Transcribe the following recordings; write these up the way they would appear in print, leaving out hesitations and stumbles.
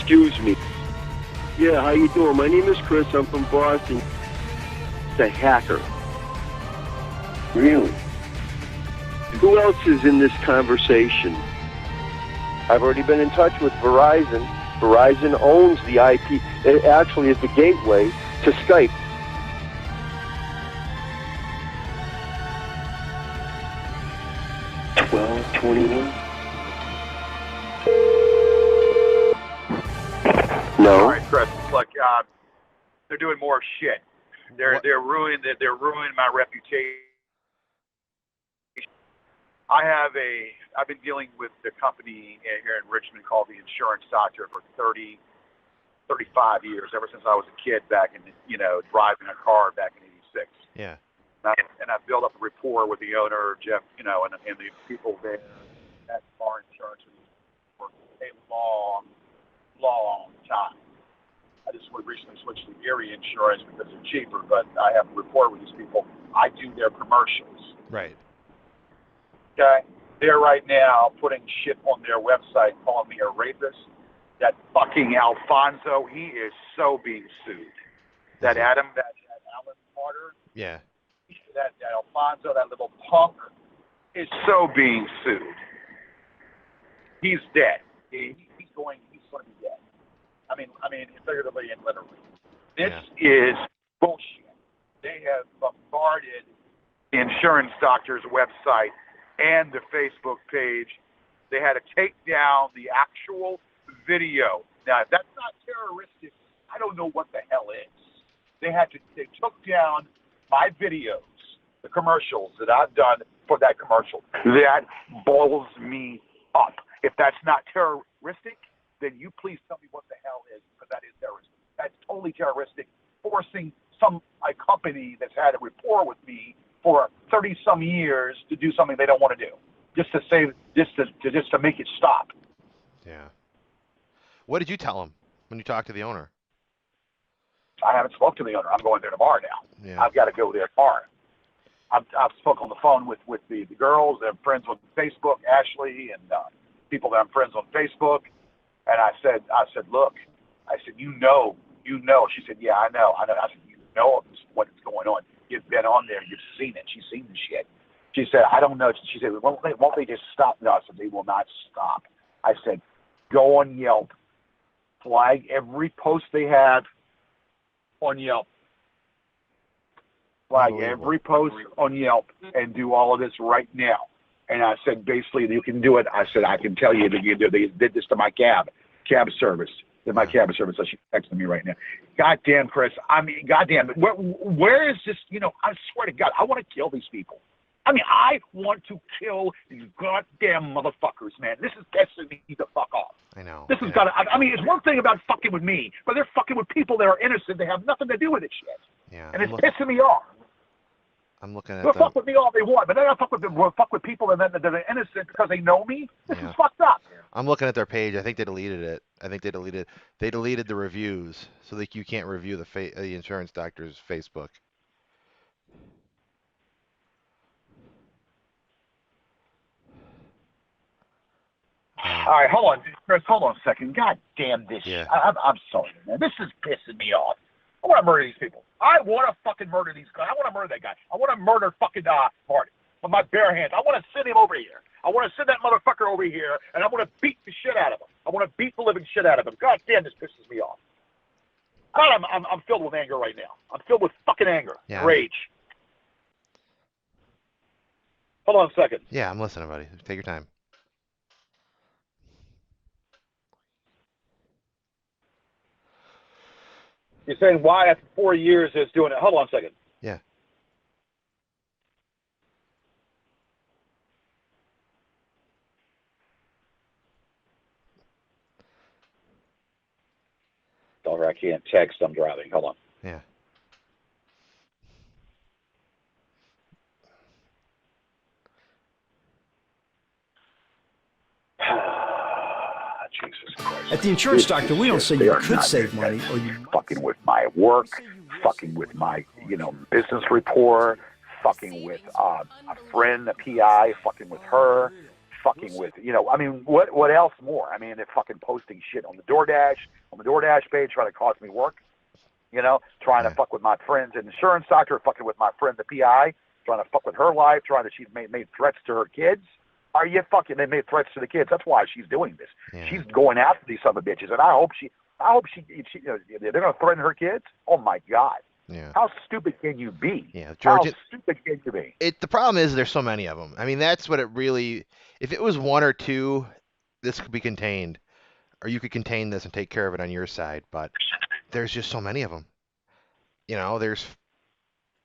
excuse me. Yeah, how you doing? My name is Chris. I'm from Boston. The hacker. Really? Who else is in this conversation? I've already been in touch with Verizon. Verizon owns the IP. It actually is the gateway to Skype. No. All right, Chris. Look, they're doing more shit. They're ruining my reputation. I've been dealing with the company here in Richmond called The Insurance Doctor for 35 years, ever since I was a kid back in, driving a car back in '86. Yeah. And I've built up a rapport with the owner, Jeff, and the people there at car insurance for a long time. I just recently switched to Erie Insurance because they're cheaper, but I have a rapport with these people. I do their commercials. Right. Okay? They're right now putting shit on their website calling me a rapist. That fucking Alfonso, he is so being sued. That Alan Carter, Yeah. that Alfonso, that little punk, is so being sued. He's dead. He's going to be dead. I mean, figuratively and literally. This is bullshit. They have bombarded the Insurance Doctor's website and the Facebook page. They had to take down the actual video. Now, if that's not terroristic, I don't know what the hell is. They took down my videos, the commercials that I've done for that commercial. That boils me up. If that's not terroristic, then you please tell me what the hell is, because that is terroristic. That's totally terroristic, forcing a company that's had a rapport with me for 30-some years to do something they don't want to do, just to make it stop. Yeah. What did you tell him when you talked to the owner? I haven't spoken to the owner. I'm going there tomorrow now. Yeah. I've got to go there tomorrow. I've spoken on the phone with the girls. They're friends on Facebook, Ashley, and people that I'm friends on Facebook. And I said, look, you know. She said, yeah, I know. I said, you know what's going on. You've been on there. You've seen it. She's seen the shit. She said, I don't know. She said, won't they just stop? No, I said, they will not stop. I said, go on Yelp. Flag every post they have on Yelp. Flag every post on Yelp and do all of this right now. And I said, basically, you can do it. I said, I can tell you that they did this to my cab service. My cab service, so she's texting me right now. Goddamn, Chris. I mean, goddamn. Where is this? I swear to God, I want to kill these people. I mean, I want to kill these goddamn motherfuckers, man. This is pissing me the fuck off. I know. This has got to, I mean, it's one thing about fucking with me, but they're fucking with people that are innocent. They have nothing to do with this shit. Yeah. And it's pissing me off. I'm looking at They'll fuck with me all they want, but they're not fuck with people that are innocent because they know me. This is fucked up. I'm looking at their page. I think they deleted it. They deleted the reviews so that you can't review the Insurance Doctor's Facebook. All right, hold on, Chris. Hold on a second. God damn this shit. I'm sorry, man. This is pissing me off. I want to murder these people. I want to fucking murder these guys. I want to murder that guy. I want to murder fucking Marty with my bare hands. I want to send him over here. I want to send that motherfucker over here, and I want to beat the shit out of him. I want to beat the living shit out of him. God damn, this pisses me off. God, I'm filled with anger right now. I'm filled with fucking anger, rage. Hold on a second. Yeah, I'm listening, buddy. Take your time. You're saying why after 4 years is doing it? Hold on a second. Yeah. Sorry, I can't text. I'm driving. Hold on. Yeah. Jesus Christ. At the Insurance Doctor, we don't say you could save money or you fucking with my work, fucking with my, business rapport, fucking with a friend, a PI, fucking with her, fucking with, I mean, what else more? I mean, they're fucking posting shit on the DoorDash page, trying to cost me work, trying to fuck with my friend's insurance doctor, fucking with my friend, the PI, trying to fuck with her life, she's made threats to her kids. Are you fucking, they made threats to the kids. That's why she's doing this. Yeah. She's going after these son of bitches, and I hope she they're going to threaten her kids. Oh my God. Yeah. How stupid can you be? Yeah, George. How stupid can you be? The problem is there's so many of them. I mean, that's what it really. If it was one or two, this could be contained, or you could contain this and take care of it on your side. But there's just so many of them. There's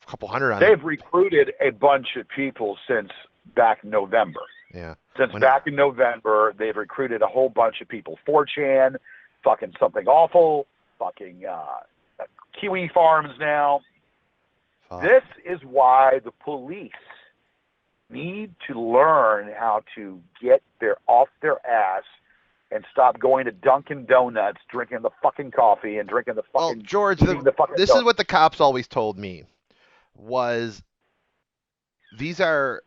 a couple hundred on. They've recruited a bunch of people since back in November. Yeah. Back in November, they've recruited a whole bunch of people. 4chan, fucking Something Awful, fucking Kiwi Farms now. This is why the police need to learn how to get off their ass and stop going to Dunkin' Donuts, drinking the fucking coffee and drinking the fucking. Well, George, this is what the cops always told me was these are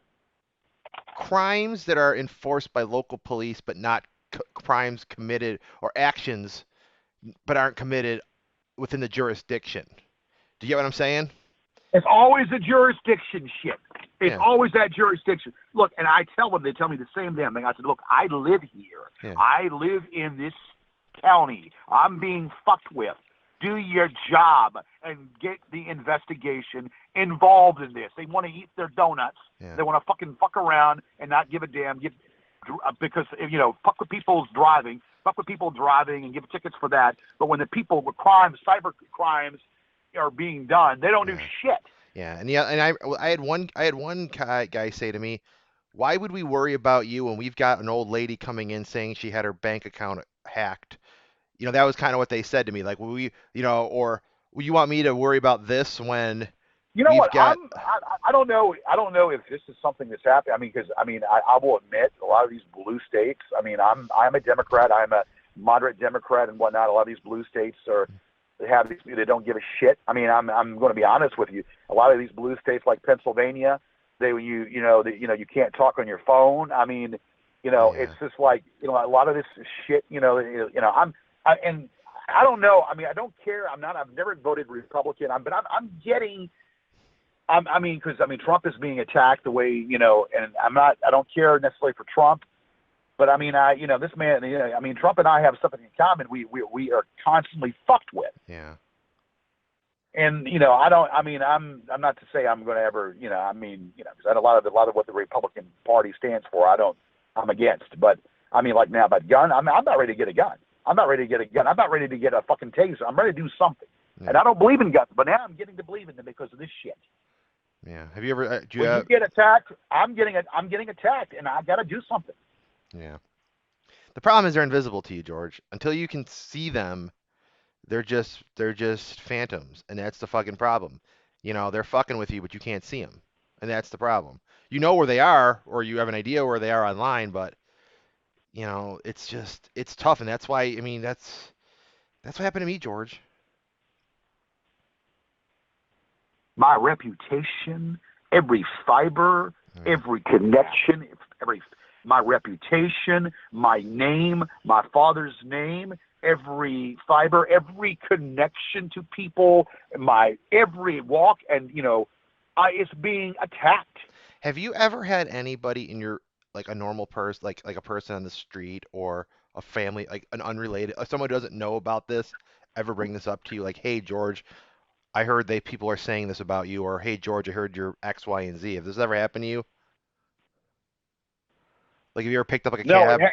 crimes that are enforced by local police, but not crimes committed or actions, but aren't committed within the jurisdiction. Do you get what I'm saying? It's always a jurisdiction shit. It's always that jurisdiction. Look, and I tell them, they tell me the same damn thing. I said, look, I live here. Yeah. I live in this county. I'm being fucked with. Do your job and get the investigation involved in this. They want to eat their donuts. Yeah. They want to fucking fuck around and not give a damn. Because, fuck with people's driving. Fuck with people driving and give tickets for that. But when the people with crimes, cyber crimes, are being done, they don't do shit. Yeah, and I had one guy say to me, "Why would we worry about you when we've got an old lady coming in saying she had her bank account hacked?" That was kind of what they said to me. Like, or you want me to worry about this when what? I don't know. I don't know if this is something that's happening. I mean, because I will admit a lot of these blue states. I mean, I'm a Democrat. I'm a moderate Democrat and whatnot. A lot of these blue states they don't give a shit. I mean, I'm going to be honest with you. A lot of these blue states like Pennsylvania, you can't talk on your phone. I mean, it's just like, a lot of this shit, and I don't know. I mean, I don't care. I've never voted Republican, but I'm getting, because Trump is being attacked the way, and I don't care necessarily for Trump. But this man, Trump and I have something in common. We are constantly fucked with. Yeah. And I'm not to say I'm going to ever, because a lot of what the Republican Party stands for, I'm against. But like now, but gun, I'm not ready to get a gun. I'm not ready to get a gun. I'm not ready to get a fucking taser. I'm ready to do something. Yeah. And I don't believe in guns, but now I'm getting to believe in them because of this shit. Yeah. Have you ever? You get attacked, I'm getting attacked, and I got to do something. Yeah. The problem is they're invisible to you, George. Until you can see them, they're just phantoms, and that's the fucking problem. They're fucking with you, but you can't see them, and that's the problem. You know where they are, or you have an idea where they are online, but it's tough, and that's why that's what happened to me, George. My reputation, every fiber, every connection, my reputation, my name, my father's name, every fiber, every connection to people, my every walk, and it's being attacked. Have you ever had anybody in your, like a normal person, like a person on the street or a family, like an unrelated, someone who doesn't know about this, ever bring this up to you? Like, hey, George, I heard people are saying this about you, or hey, George, I heard your X, Y, and Z. Have this ever happened to you? Like, have you ever picked up like a cab? No,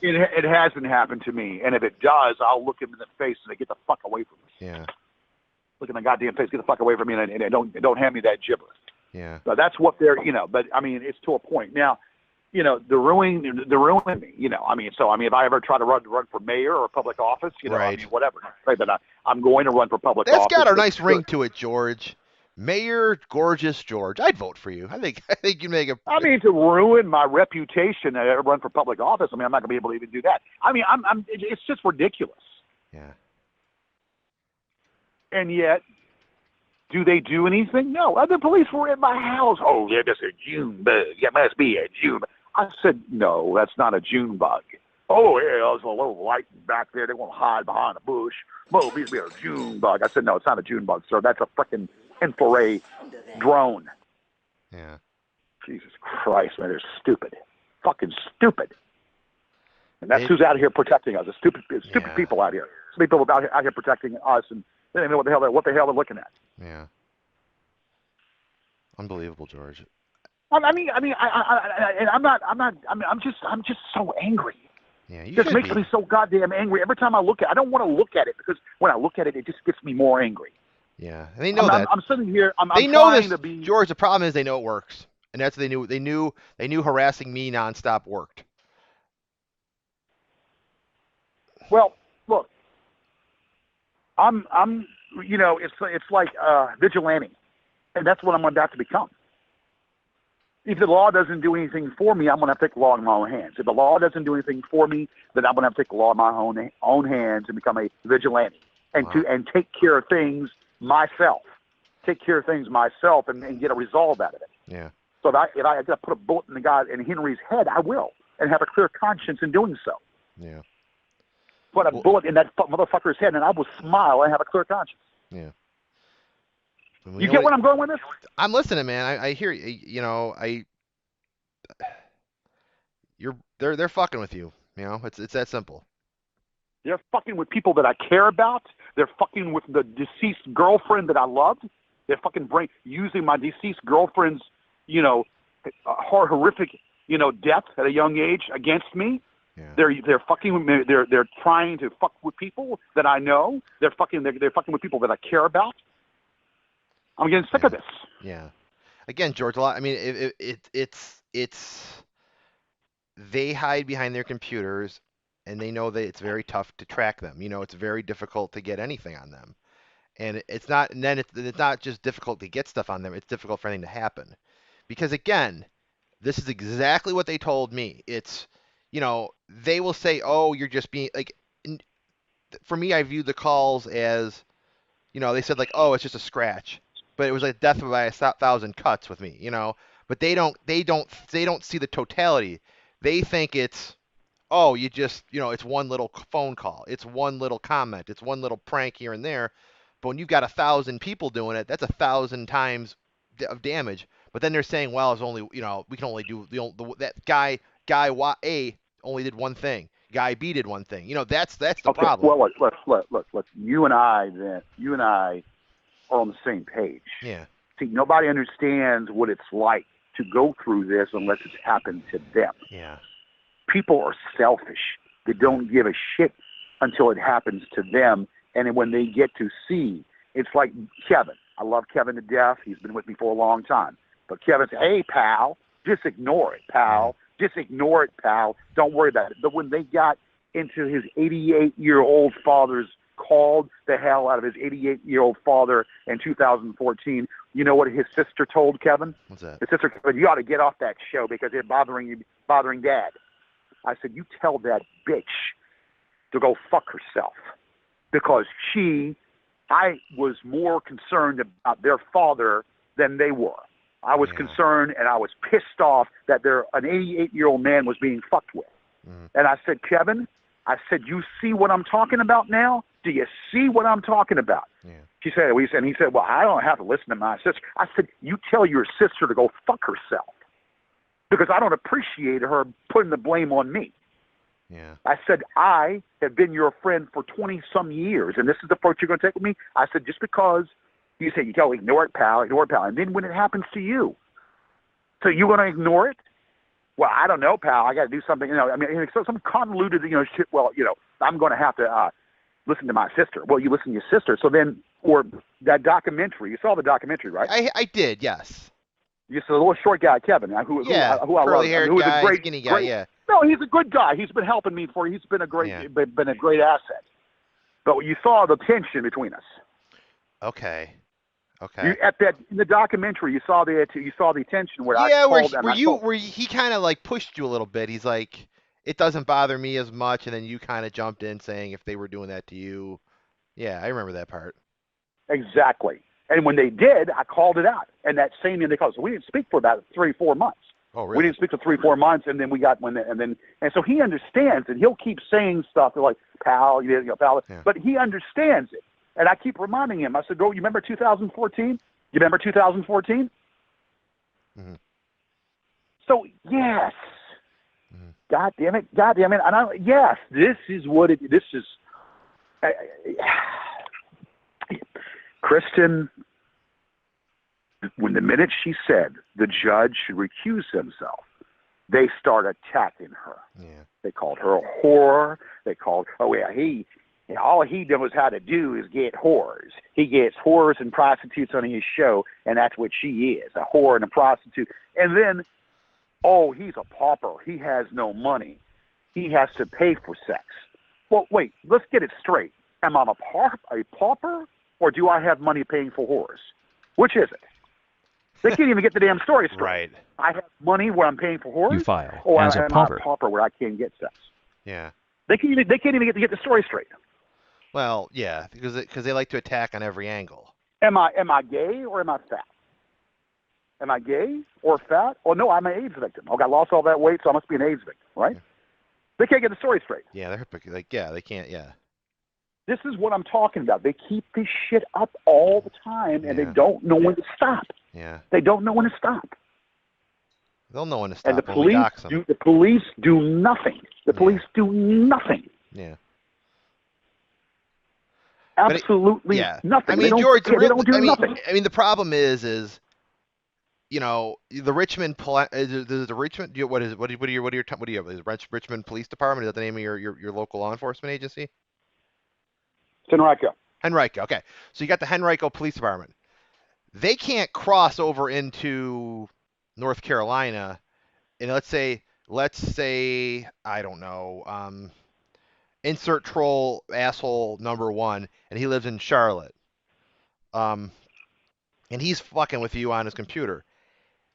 it hasn't happened to me. And if it does, I'll look him in the face and say, get the fuck away from me. Yeah. Look in the goddamn face, get the fuck away from me, and don't hand me that gibberish. Yeah. But that's what they're, but it's to a point. Now, they're ruining me, so if I ever try to run for mayor or public office, right. Whatever. But I'm going to run for public office. That's got a nice ring to it, George. Mayor Gorgeous George. I'd vote for you. I think you'd make a. To ruin my reputation and run for public office. I'm not going to be able to even do that. It's just ridiculous. Yeah. And yet, do they do anything? No. The police were at my house. Oh, yeah, that's a June bug. It must be a June. I said, no, that's not a June bug. Oh, yeah, there's a little light back there. They won't hide behind a bush. Well, it'll be a June bug. I said, no, it's not a June bug, sir. That's a freaking infrared drone. Yeah. Jesus Christ, man, they're stupid. Fucking stupid. And that's who's out here protecting us. The stupid people out here. Stupid people out here protecting us, and they don't even know what the hell they're looking at. Yeah. Unbelievable, George. I'm just so angry. Yeah, it just makes me so goddamn angry every time I look at it. I don't want to look at it because when I look at it, it just gets me more angry. Yeah, and they know that. I'm sitting here. They know this, George. The problem is they know it works, and that's what they knew. They knew harassing me nonstop worked. Well, look, it's like vigilante, and that's what I'm about to become. If the law doesn't do anything for me, I'm going to have to take the law in my own hands. If the law doesn't do anything for me, then I'm going to have to take the law in my own hands and become a vigilante and take care of things myself. Take care of things myself and get a resolve out of it. Yeah. So if I got to put a bullet in Henry's head, I will, and have a clear conscience in doing so. Yeah. Put a bullet in that motherfucker's head, and I will smile and have a clear conscience. Yeah. You get where I'm going with this? I'm listening, man. I hear you. They're fucking with you. You know, it's that simple. They're fucking with people that I care about. They're fucking with the deceased girlfriend that I loved. They're fucking using my deceased girlfriend's, horrific, death at a young age against me. Yeah. They're fucking with me. They're trying to fuck with people that I know. They're fucking with people that I care about. I'm getting sick of this. Yeah. Again, George, I mean, it's they hide behind their computers, and they know that it's very tough to track them. It's very difficult to get anything on them, and it's not. And then it's not just difficult to get stuff on them. It's difficult for anything to happen, because again, this is exactly what they told me. It's, they will say, "Oh, you're just being like." For me, I view the calls as, they said like, "Oh, it's just a scratch." But it was like death by 1,000 cuts with me, But they don't see the totality. They think it's, oh, you just, it's one little phone call, it's one little comment, it's one little prank here and there. But when you've got 1,000 people doing it, that's 1,000 times of damage. But then they're saying, well, it's only, we can only do that guy A only did one thing. Guy B did one thing. That's the problem. Well, look. You and I are on the same page. Yeah. See, nobody understands what it's like to go through this unless it's happened to them. Yeah. People are selfish. They don't give a shit until it happens to them. And then when they get to see, it's like Kevin. I love Kevin to death. He's been with me for a long time. But Kevin said, hey, pal, just ignore it, pal. Just ignore it, pal. Don't worry about it. But when they got into his 88-year-old father's, called the hell out of his 88-year-old father in 2014. You know what his sister told Kevin? What's that? His sister said, you ought to get off that show because it's bothering Dad. I said, you tell that bitch to go fuck herself. Because I was more concerned about their father than they were. I was concerned, and I was pissed off that an 88-year-old man was being fucked with. And I said, Kevin, you see what I'm talking about now? Do you see what I'm talking about? Yeah. He said, well, I don't have to listen to my sister. I said, you tell your sister to go fuck herself because I don't appreciate her putting the blame on me. Yeah. I said, I have been your friend for 20-some years, and this is the approach you're going to take with me? I said, just because you say, you go, ignore it, pal. And then when it happens to you, so you're going to ignore it? Well, I don't know, pal. I got to do something. So some convoluted, shit. Well, I'm going to have to listen to my sister. Well, you listen to your sister. So then, or that documentary. You saw the documentary, right? I did, yes. You saw the little short guy, Kevin, who I love. Curly-haired guy, a great, skinny guy, yeah. No, he's a good guy. He's been helping me he's been a great asset. But you saw the tension between us. Okay. In the documentary, you saw the tension where he kind of like pushed you a little bit. He's like, it doesn't bother me as much, and then you kind of jumped in saying if they were doing that to you. Yeah, I remember that part. Exactly. And when they did, I called it out. And that same day they called. So we didn't speak for about 3-4 months. Oh, really? We didn't speak for 3-4 months, and then we got and so he understands, and he'll keep saying stuff like, pal, pal. Yeah. But he understands it. And I keep reminding him. I said, "Go, you remember 2014? You remember 2014?" Mm-hmm. So, yes. Mm-hmm. God damn it. And yes, this is what this is. Kristen, when the minute she said the judge should recuse himself, they start attacking her. Yeah. They called her a whore. They called, all he knows how to do is get whores. He gets whores and prostitutes on his show, and that's what she is, a whore and a prostitute. And then, he's a pauper. He has no money. He has to pay for sex. Well, wait, let's get it straight. Am I a pauper, or do I have money paying for whores? Which is it? They can't even get the damn story straight. Right. I have money where I'm paying for whores? You file or as a am pauper. I a pauper where I can't get sex? Yeah. They can't even get the story straight. Well, yeah, because they like to attack on every angle. Am I gay or am I fat? Am I gay or fat? Oh, no, I'm an AIDS victim. I lost all that weight, so I must be an AIDS victim, right? Yeah. They can't get the story straight. Yeah, they're they can't, yeah. This is what I'm talking about. They keep this shit up all the time, and they don't know when to stop. Yeah. They don't know when to stop. They'll know when to stop. And the when we dox them. police do nothing. The police do nothing. Yeah. Absolutely nothing. I mean, George, they don't do nothing. I mean, the problem is, the Richmond, the Richmond. What do you have? Is Richmond Police Department? Is that the name of your local law enforcement agency? Henrico. Okay. So you got the Henrico Police Department. They can't cross over into North Carolina, and let's say I don't know. Insert troll asshole number 1, and he lives in Charlotte. And he's fucking with you on his computer.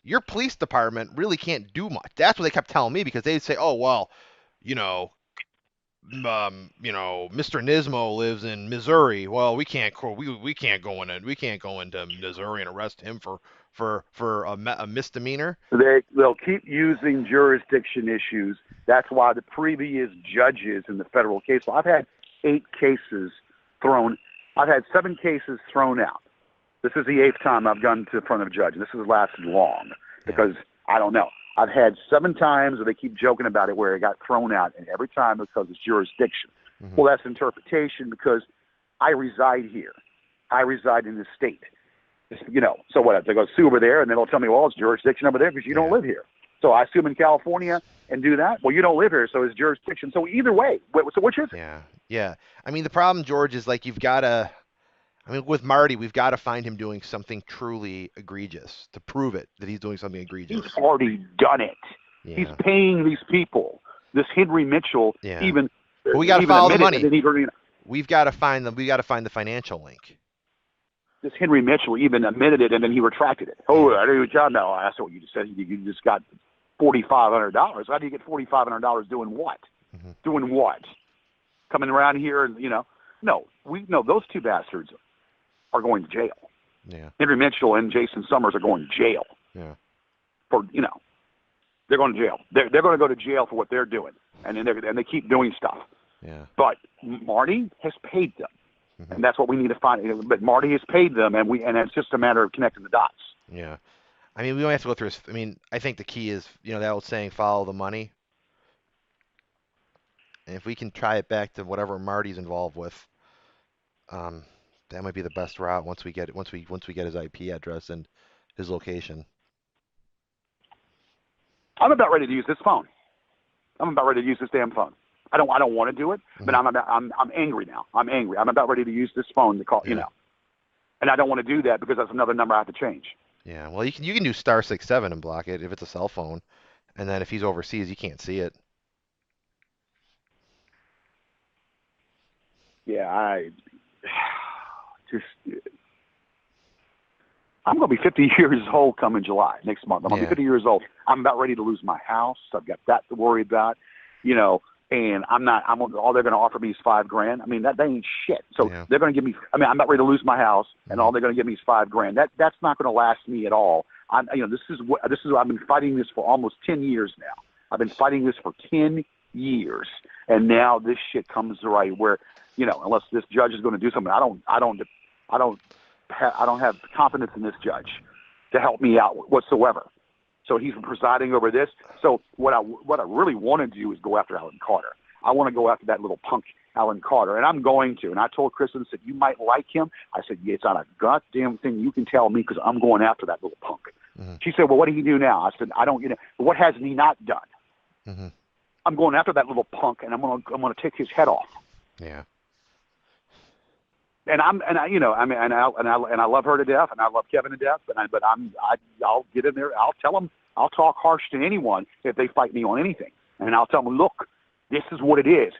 Your police department really can't do much. That's what they kept telling me, because they'd say, "Oh well, Mr. Nismo lives in Missouri. Well, we can't go into Missouri and arrest him for a misdemeanor." They'll keep using jurisdiction issues. That's why the previous judges in the federal case. I've had 8 cases thrown. I've had 7 cases thrown out. This is the 8th time I've gone to front of a judge, and this has lasted long because I don't know. I've had 7 times where they keep joking about it where it got thrown out, and every time because it's jurisdiction. Mm-hmm. Well, that's interpretation because I reside here. I reside in this state. So what? They go sue over there, and then they'll tell me, well, it's jurisdiction over there because you don't live here. So I sue them in California and do that. Well, you don't live here, so it's jurisdiction. So either way, so which is it? Yeah. I mean, the problem, George, is you've got to. I mean, with Marty, we've got to find him doing something truly egregious to prove it that he's doing something egregious. He's already done it. Yeah. He's paying these people. This Henry Mitchell, even. But we got to follow the money. We've got to find them. We got to find the financial link. This Henry Mitchell even admitted it, and then he retracted it. Oh, I didn't even know. I said, well, you just said you just got $4,500. How do you get $4,500 doing what? Mm-hmm. Doing what? Coming around here and no, those 2 bastards are going to jail. Yeah. Henry Mitchell and Jason Summers are going to jail. Yeah. For they're going to jail. They're going to go to jail for what they're doing, and they keep doing stuff. Yeah. But Marty has paid them, and that's what we need to find. But Marty has paid them, and it's just a matter of connecting the dots. Yeah. I mean, we don't have to go through. I mean, I think the key is that old saying, "Follow the money." And if we can tie it back to whatever Marty's involved with, that might be the best route once we get his IP address and his location. I'm about ready to use this phone. I'm about ready to use this damn phone. I don't want to do it, but I'm angry now. I'm angry. I'm about ready to use this phone to call, and I don't want to do that because that's another number I have to change. Yeah, well, you can do *67 and block it if it's a cell phone, and then if he's overseas, you can't see it. Yeah, I'm going to be 50 years old coming July, next month. I'm going to be 50 years old. I'm about ready to lose my house. I've got that to worry about, and all they're going to offer me is $5,000. I mean, that ain't shit. So they're going to give me, I'm about ready to lose my house, and all they're going to give me is $5,000. That's not going to last me at all. This is what I've been fighting this for almost 10 years now. I've been fighting this for 10 years, and now this shit comes to right where, unless this judge is going to do something, I don't have confidence in this judge to help me out whatsoever. So he's presiding over this. So what I really want to do is go after Alan Carter. I want to go after that little punk Alan Carter, and I'm going to. And I told Kristen, said, you might like him. I said, yeah, it's not a goddamn thing you can tell me because I'm going after that little punk. Mm-hmm. She said, well, what did he do now? I said, I don't, what hasn't he not done? Mm-hmm. I'm going after that little punk, and I'm gonna take his head off. Yeah. And I love her to death, and I love Kevin to death. I'll get in there. I'll tell them. I'll talk harsh to anyone if they fight me on anything, and I'll tell them, look, this is what it is.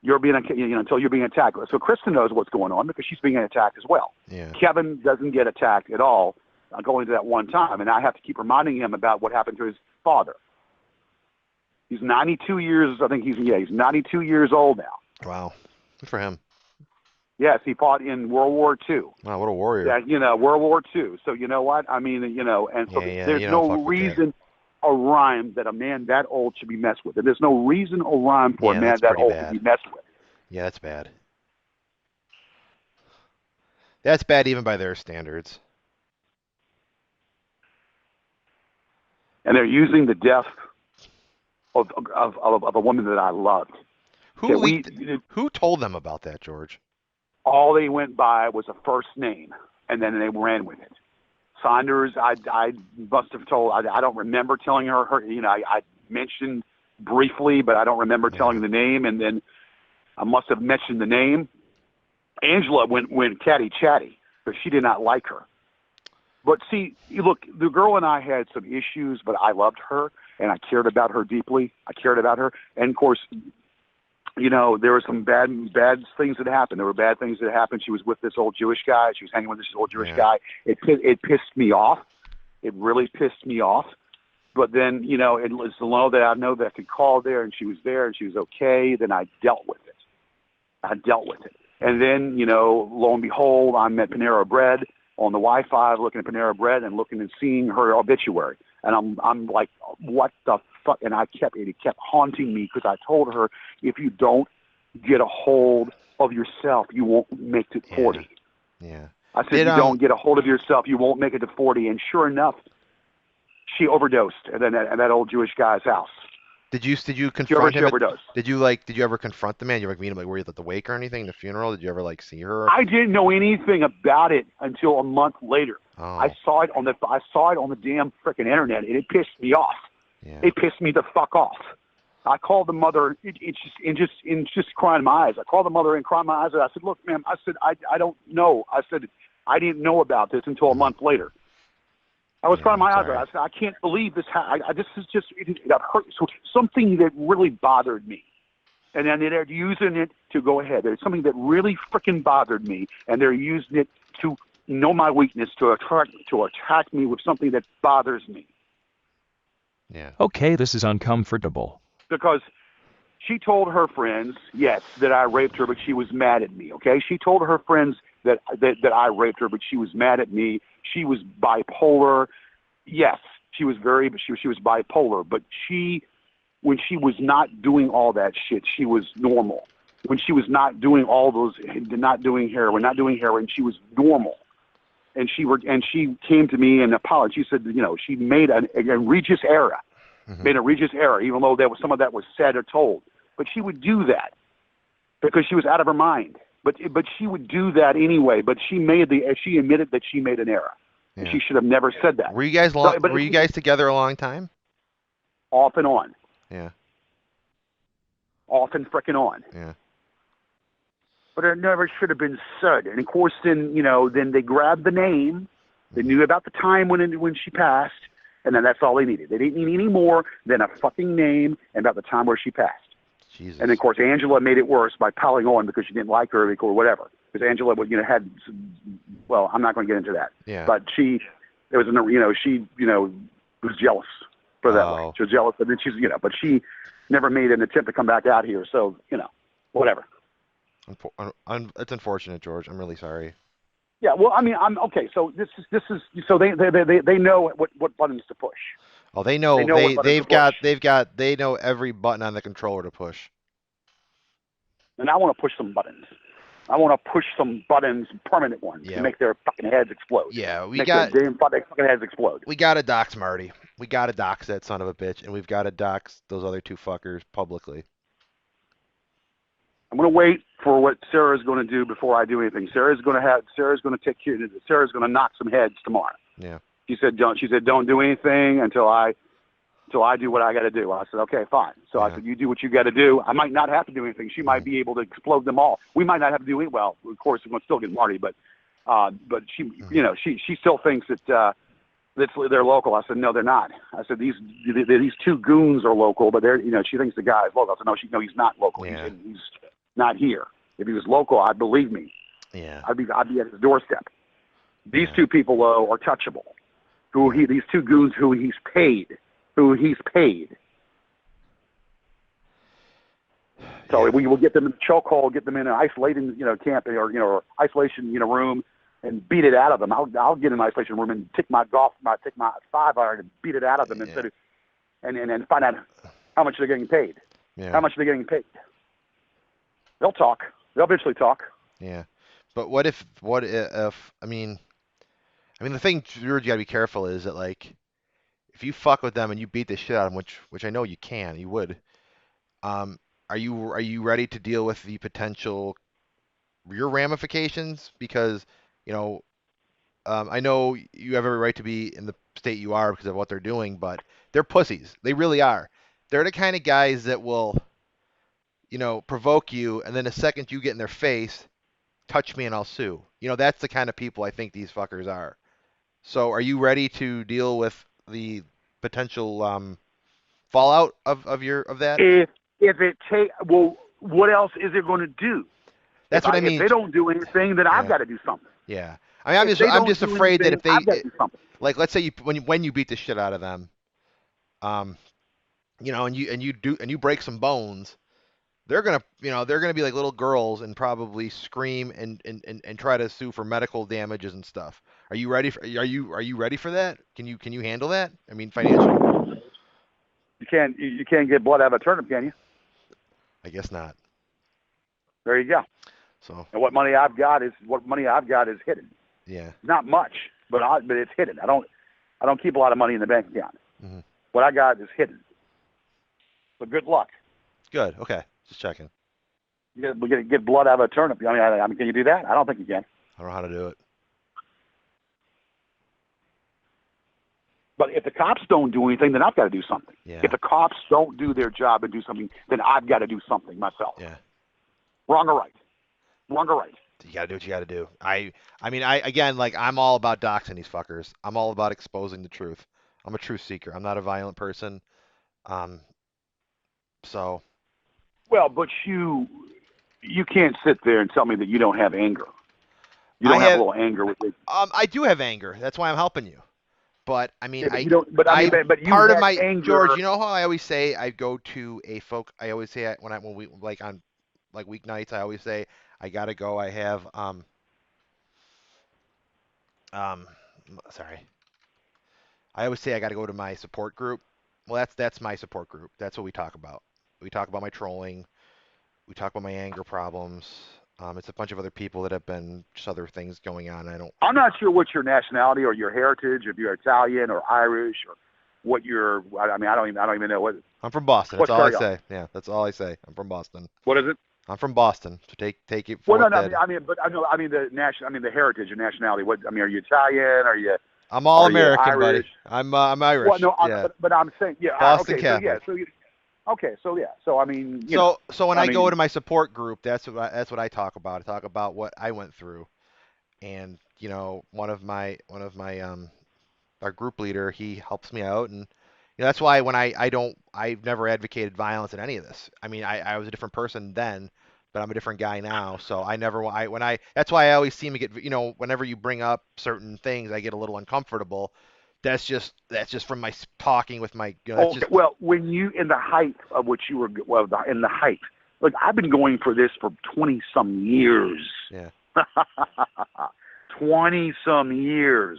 You're being, until you're being attacked. So Kristen knows what's going on because she's being attacked as well. Yeah. Kevin doesn't get attacked at all, going to that one time, and I have to keep reminding him about what happened to his father. He's 92 years. I think he's 92 years old now. Wow, good for him. Yes, he fought in World War II. Wow, what a warrior. Yeah, World War II. So you know what? I mean, and so there's no reason or rhyme that a man that old should be messed with. And there's no reason or rhyme for a man that old to be messed with. Yeah, that's bad. That's bad even by their standards. And they're using the death of a woman that I loved. Who told them about that, George? All they went by was a first name, and then they ran with it. Saunders, I must have told. I don't remember telling her. I mentioned briefly, but I don't remember telling the name. And then I must have mentioned the name. Angela went catty chatty, but she did not like her. But see, look, the girl and I had some issues, but I loved her, and I cared about her deeply. I cared about her, and of course, there were some bad things that happened. There were bad things that happened. She was with this old Jewish guy. She was hanging with this old Jewish guy. It pissed me off. It really pissed me off. But then, it was the low that I know that I could call there, and she was there, and she was okay. Then I dealt with it. And then, lo and behold, I'm at Panera Bread on the Wi-Fi, looking at Panera Bread and looking and seeing her obituary. And I'm like, what the fuck? And it kept haunting me because I told her, if you don't get a hold of yourself, you won't make it to 40. Yeah. I said, you don't get a hold of yourself, you won't make it to 40. And sure enough, she overdosed at that old Jewish guy's house. Did you confront him? She overdosed. Did you ever confront the man? Did you ever meet him? Were you at the wake or anything? The funeral? Did you ever see her? I didn't know anything about it until a month later. Oh. I saw it on the damn frickin' internet, and it pissed me off. Yeah. It pissed me the fuck off. I called the mother. It's just crying my eyes. I called the mother and crying my eyes. And I said, "Look, ma'am," I said, I don't know. I said, I didn't know about this until a month later. I was crying my eyes out. I said, I can't believe this. This is just it hurt. So something that really bothered me, and then they're using it to go ahead. There's something that really freaking bothered me, and they're using it to know my weakness, to attack me with something that bothers me. Yeah. Okay, this is uncomfortable. Because she told her friends, yes, that I raped her, but she was mad at me. Okay, she told her friends that I raped her, but she was mad at me. She was bipolar. Yes, she was bipolar, but when she was not doing all that shit, she was normal. When she was not doing not doing heroin, she was normal. And she came to me and apologized. She said, she made an egregious error. Made a regis error, even though there was some of that was said or told. But she would do that because she was out of her mind. But she would do that anyway. But she admitted that she made an error. Yeah. And she should have never said that. Were you guys were you guys together a long time? Off and on. Yeah. Off and frickin' on. Yeah. But it never should have been said. And of course, then they grabbed the name. They knew about the time when she passed. And then that's all they needed. They didn't need any more than a fucking name and about the time where she passed. Jesus. And, of course, Angela made it worse by piling on because she didn't like her or whatever. Because Angela, had, well, I'm not going to get into that. Yeah. But she was jealous for that way. She was jealous, and then but she never made an attempt to come back out here. So, whatever. It's unfortunate, George. I'm really sorry. Yeah, well, I mean, I'm okay. So this is so they know what buttons to push. Oh, they know. They know what buttons to push. They know every button on the controller to push. And I want to push some buttons. I want to push some buttons, permanent ones, to make their fucking heads explode. Yeah, make their damn fucking heads explode. We got to dox Marty. We got to dox that son of a bitch, and we've got to dox those other two fuckers publicly. I'm going to wait for what Sarah's going to do before I do anything. Sarah's going to knock some heads tomorrow. Yeah. She said don't do anything until I do what I got to do. I said, okay, fine. So I said, you do what you got to do. I might not have to do anything. She might be able to explode them all. We might not have to do it. Well, of course, we're going to still get Marty, but she, she still thinks that they're local. I said, no, they're not. I said, these two goons are local, but she thinks the guy is local. I said, no, he's not local. Yeah. He's not here. If he was local, I'd believe me. Yeah. I'd be at his doorstep. These two people, though, are touchable. These two goons who he's paid. So we will get them in the chokehold, get them in an isolating, camp or isolation, room, and beat it out of them. I'll get in an isolation room and take my 5-iron and beat it out of them instead of, and find out how much they're getting paid. Yeah. How much they're getting paid. They'll talk. They'll eventually talk. Yeah, but what if? I mean, the thing you gotta be careful is that, like, if you fuck with them and you beat the shit out of them, which I know you can, you would. Are you ready to deal with the potential your ramifications? Because I know you have every right to be in the state you are because of what they're doing, but they're pussies. They really are. They're the kind of guys that will, provoke you, and then the second you get in their face, touch me and I'll sue. That's the kind of people I think these fuckers are. So are you ready to deal with the potential fallout of that? If it what else is it going to do? That's what I mean. If they don't do anything, then I've got to do something. Yeah. I mean, I'm just afraid that if they, like, let's say when you beat the shit out of them, and you break some bones, they're gonna be like little girls and probably scream and try to sue for medical damages and stuff. Are you ready for that? Can you handle that? I mean, financially. You can't get blood out of a turnip, can you? I guess not. There you go. So. And what money I've got is hidden. Yeah. Not much, but it's hidden. I don't keep a lot of money in the bank account. Mm-hmm. What I got is hidden. But good luck. Good. Okay. Just checking. We're gonna get blood out of a turnip. I mean, can you do that? I don't think you can. I don't know how to do it. But if the cops don't do anything, then I've got to do something. Yeah. If the cops don't do their job and do something, then I've got to do something myself. Yeah. Wrong or right? Wrong or right? You got to do what you got to do. I mean, I'm all about doxing these fuckers. I'm all about exposing the truth. I'm a truth seeker. I'm not a violent person. So. Well, but you can't sit there and tell me that you don't have anger. You don't have a little anger with it. I do have anger. That's why I'm helping you. But I mean, part of my anger. George, you know how I always say I go to a folk. I always say when we like on like weeknights, I always say I gotta go. I have sorry. I always say I gotta go to my support group. Well, that's my support group. That's what we talk about. We talk about my trolling. We talk about my anger problems. It's a bunch of other people that have been just other things going on. I'm not sure what your nationality or your heritage, if you're Italian or Irish or what you're. I mean, I don't even know what. I'm from Boston. That's all I say. Yeah, that's all I say. I'm from Boston. What is it? I'm from Boston. So take it. Well, no. I mean the heritage and nationality. What? I mean, are you Italian? Are you? I'm all American, buddy. I'm Irish. Well, no, yeah. but I'm saying, yeah. Boston okay, Catholic. So I mean. So when I go to my support group, that's what I talk about. I talk about what I went through, and one of my our group leader, he helps me out, and that's why when I've never advocated violence in any of this. I mean, I was a different person then, but I'm a different guy now. So that's why I always seem to get, whenever you bring up certain things, I get a little uncomfortable. That's just from my talking with my. Well, when you in the height of what you were, in the height. Look, I've been going for this for 20 some years. Yeah. 20-some years.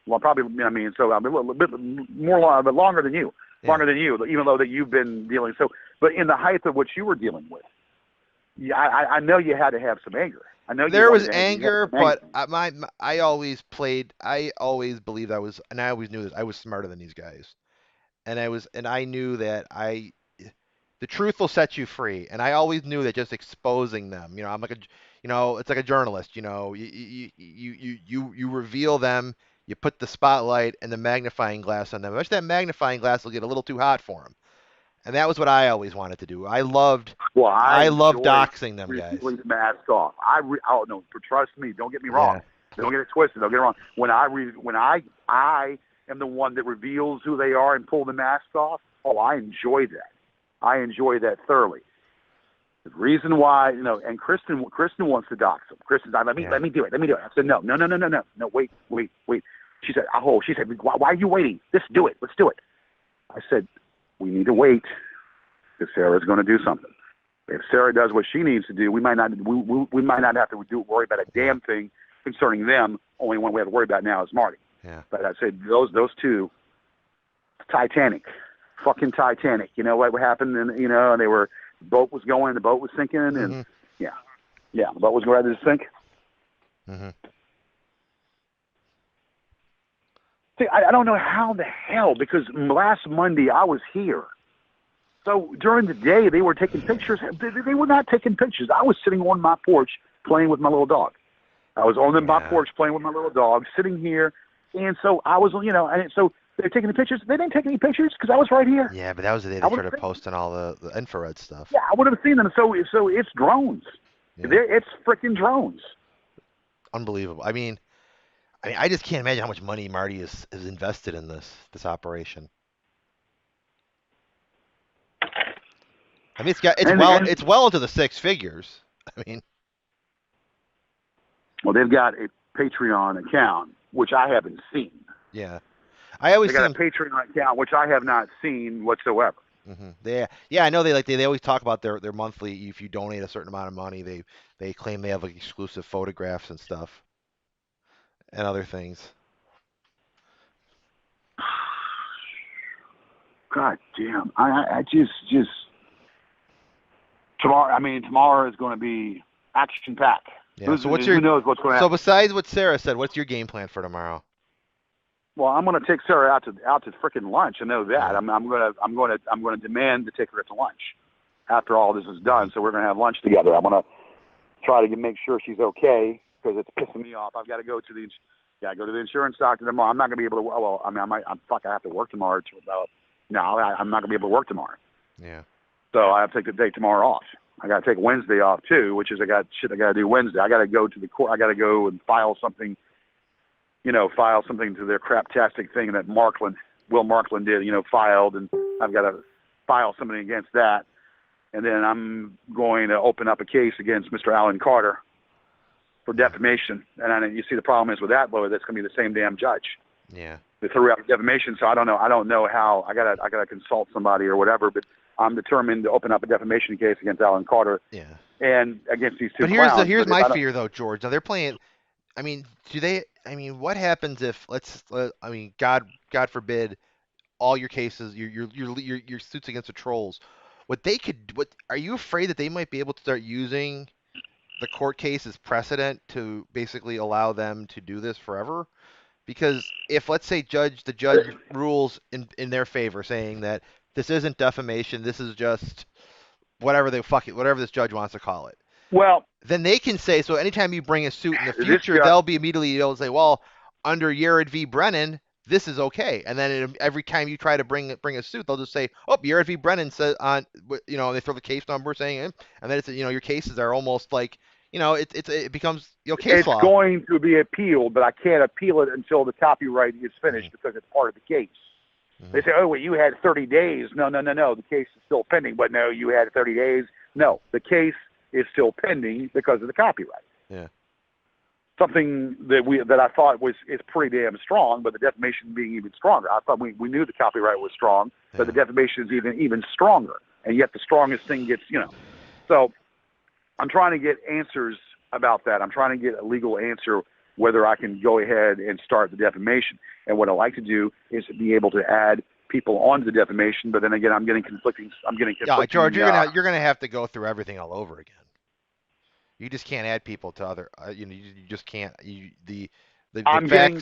Well, probably, I mean, so I'm a little bit more, but longer than you. Longer than you, even though that you've been dealing. So, but in the height of what you were dealing with, yeah, I know you had to have some anger. I know there was anger, but I always believed I was, and I always knew that I was smarter than these guys, and I knew that the truth will set you free, and I always knew that just exposing them, I'm like it's like a journalist, you reveal them, you put the spotlight and the magnifying glass on them. Eventually that magnifying glass will get a little too hot for them. And that was what I always wanted to do. I loved doxing them guys. The mask off. Oh no, trust me. Don't get me wrong. Yeah. Don't get it twisted. Don't get it wrong. When I am the one that reveals who they are and pull the mask off. Oh, I enjoy that. I enjoy that thoroughly. The reason why, and Kristen wants to dox them. Kristen's like, let me do it. Let me do it. I said, no, wait. She said, why are you waiting? Let's do it. I said, we need to wait because Sarah's going to do something. If Sarah does what she needs to do, we might not have to worry about a damn thing concerning them. Only one we have to worry about now is Marty. Yeah. But I said those two, Titanic, fucking Titanic. You know what happened? And and they were, the boat was going, the boat was sinking, and yeah, the boat was ready to sink. Mm-hmm. See, I don't know how the hell, because last Monday I was here. So during the day they were taking pictures. They were not taking pictures. I was sitting on my porch playing with my little dog. I was on my porch playing with my little dog, sitting here. And so I was, and so they're taking the pictures. They didn't take any pictures because I was right here. Yeah, but that was the day they started posting all the infrared stuff. Yeah, I would have seen them. So it's drones. Yeah. It's freaking drones. Unbelievable. I mean, I just can't imagine how much money Marty is invested in this operation. I mean, it's well into the six figures. I mean, well, they've got a Patreon account which I haven't seen. Yeah, they got a Patreon account which I have not seen whatsoever. Mm-hmm. Yeah, I know they always talk about their monthly. If you donate a certain amount of money, they claim they have like exclusive photographs and stuff. And other things. God damn! I just tomorrow. I mean, tomorrow is going to be action packed. Yeah. Who knows what's going to happen? So besides what Sarah said, what's your game plan for tomorrow? Well, I'm going to take Sarah out to frickin' lunch. I know that. Yeah. I'm going to demand to take her to lunch after all this is done. So we're going to have lunch together. I'm going to try to make sure she's okay, because it's pissing me off. I've got to go to the insurance doctor tomorrow. I'm not going to be able to. Well, I mean, I have to work tomorrow. No, I'm not going to be able to work tomorrow. Yeah. So I have to take the day tomorrow off. I got to take Wednesday off too, which is I got to do Wednesday. I got to go to the court. I got to go and file something. File something to their craptastic thing that Will Markland did. Filed, and I've got to file something against that. And then I'm going to open up a case against Mr. Alan Carter for defamation. And you see the problem is with that, Lloyd, that's going to be the same damn judge. Yeah. They threw out defamation, so I don't know how. I gotta consult somebody or whatever, but I'm determined to open up a defamation case against Alan Carter. Yeah. And against these two. But here's my fear though, George. Now they're playing. I mean, what happens if God forbid, all your cases, your suits against the trolls, are you afraid that they might be able to start using the court case as precedent to basically allow them to do this forever? Because if, let's say, the judge rules in their favor, saying that this isn't defamation, this is just whatever this judge wants to call it. Well, then they can say, so anytime you bring a suit in the future, they'll be immediately able to say, well, under Yared v. Brennan, this is okay. And then every time you try to bring a suit, they'll just say, oh, Yared v. Brennan says they throw the case number saying, and then it's your cases are almost like, it becomes case law. It's going to be appealed, but I can't appeal it until the copyright is finished because it's part of the case. Mm-hmm. They say, oh, well, you had 30 days. No. The case is still pending. But no, you had 30 days. No, the case is still pending because of the copyright. Yeah. Something that I thought is pretty damn strong, but the defamation being even stronger. I thought we knew the copyright was strong, but the defamation is even stronger. And yet the strongest thing gets, So I'm trying to get answers about that. I'm trying to get a legal answer whether I can go ahead and start the defamation. And what I like to do is be able to add people onto the defamation. But then again, I'm getting conflicting. Yeah, George, you're gonna have to go through everything all over again. You just can't add people to other. You just can't. I'm getting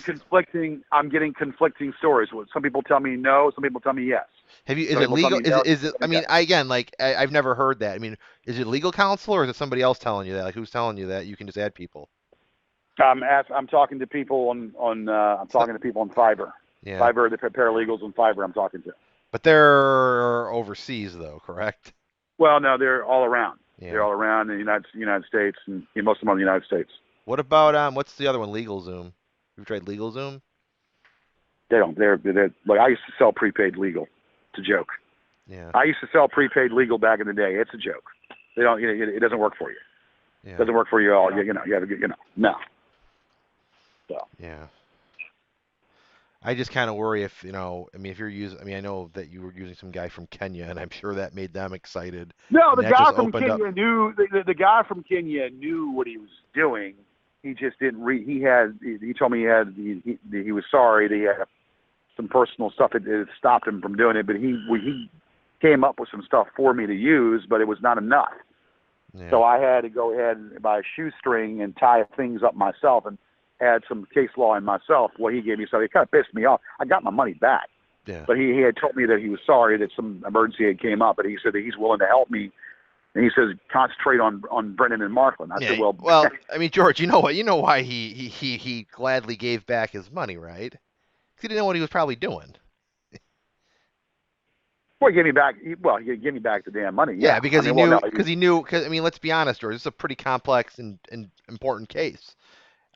conflicting stories. Some people tell me no. Some people tell me yes. Is it legal? Is it? I mean, I've never heard that. I mean, is it legal counsel or is it somebody else telling you that? Like, who's telling you that you can just add people? I'm talking to people on Fiverr. Yeah. Fiverr, the paralegals on Fiverr. I'm talking to. But they're overseas, though, correct? Well, no, they're all around. Yeah. They're all around the United States, and most of them are in the United States. What about what's the other one? LegalZoom. You've tried LegalZoom? They don't. They're like, I used to sell prepaid legal. It's a joke. Yeah. I used to sell prepaid legal back in the day. It's a joke. They don't. It doesn't work for you. Yeah. It doesn't work for you all. You have to no. So. Yeah. I just kind of worry if, I mean, if you're using, I mean, I know that you were using some guy from Kenya, and I'm sure that made them excited. No, the guy from Kenya knew, the guy from Kenya knew what he was doing. He just didn't he told me he was sorry that he had some personal stuff that stopped him from doing it, but he came up with some stuff for me to use, but it was not enough. Yeah. So I had to go ahead and buy a shoestring and tie things up myself and add some case law in myself. What he gave me, so it kind of pissed me off. I got my money back. Yeah. But he had told me that he was sorry that some emergency had came up, but he said that he's willing to help me. And he says, concentrate on Brendan and Markland. I said, well, I mean, George, you know why he gladly gave back his money, right? Because he didn't know what he was probably doing. Well, he gave me back the damn money. Yeah, because he knew. Because I mean, let's be honest, George. This is a pretty complex and important case.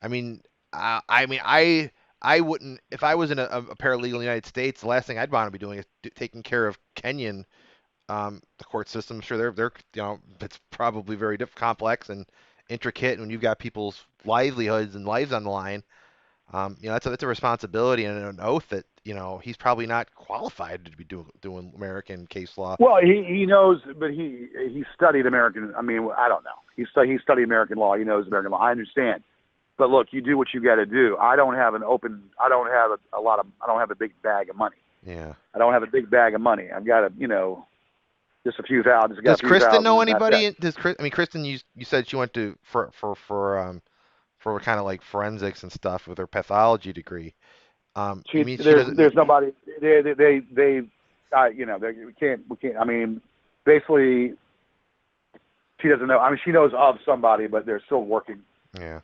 I mean, I wouldn't, if I was in a paralegal in the United States, the last thing I'd want to be doing is taking care of Kenyan, the court system. I'm sure they're it's probably very complex and intricate. And when you've got people's livelihoods and lives on the line, that's a responsibility and an oath that he's probably not qualified to be doing American case law. Well, he knows, but he studied American. I mean, I don't know. He studied American law. He knows American law. I understand. But look, you do what you got to do. I don't have a big bag of money. Yeah. I don't have a big bag of money. I've got just a few thousand. Does Kristen know anybody? Kristen, you said she went to for kind of like forensics and stuff with her pathology degree. There's nobody. We can't. I mean, basically, she doesn't know. I mean, she knows of somebody, but they're still working. Yeah.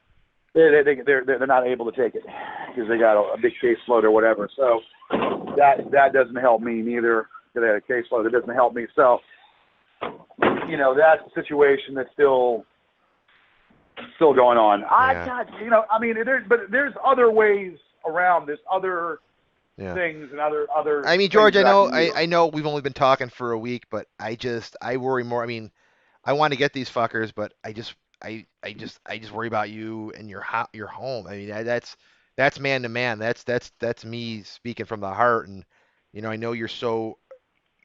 They're not able to take it because they got a big caseload or whatever. So that doesn't help me neither. They had a caseload. It doesn't help me. So that's a situation that's still going on. There's other ways around this, other things and other. I mean, George, I know we've only been talking for a week, but I worry more. I mean, I want to get these fuckers, but I just worry about you and your home. I mean, that's man to man. That's me speaking from the heart. And I know you're so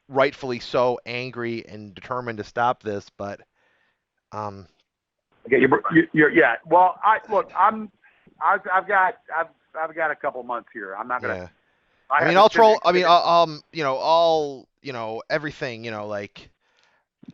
rightfully so angry and determined to stop this, but okay, yeah. Well, I've got a couple months here. I'm not gonna. Yeah. I mean, I'll troll. I mean, everything. Like.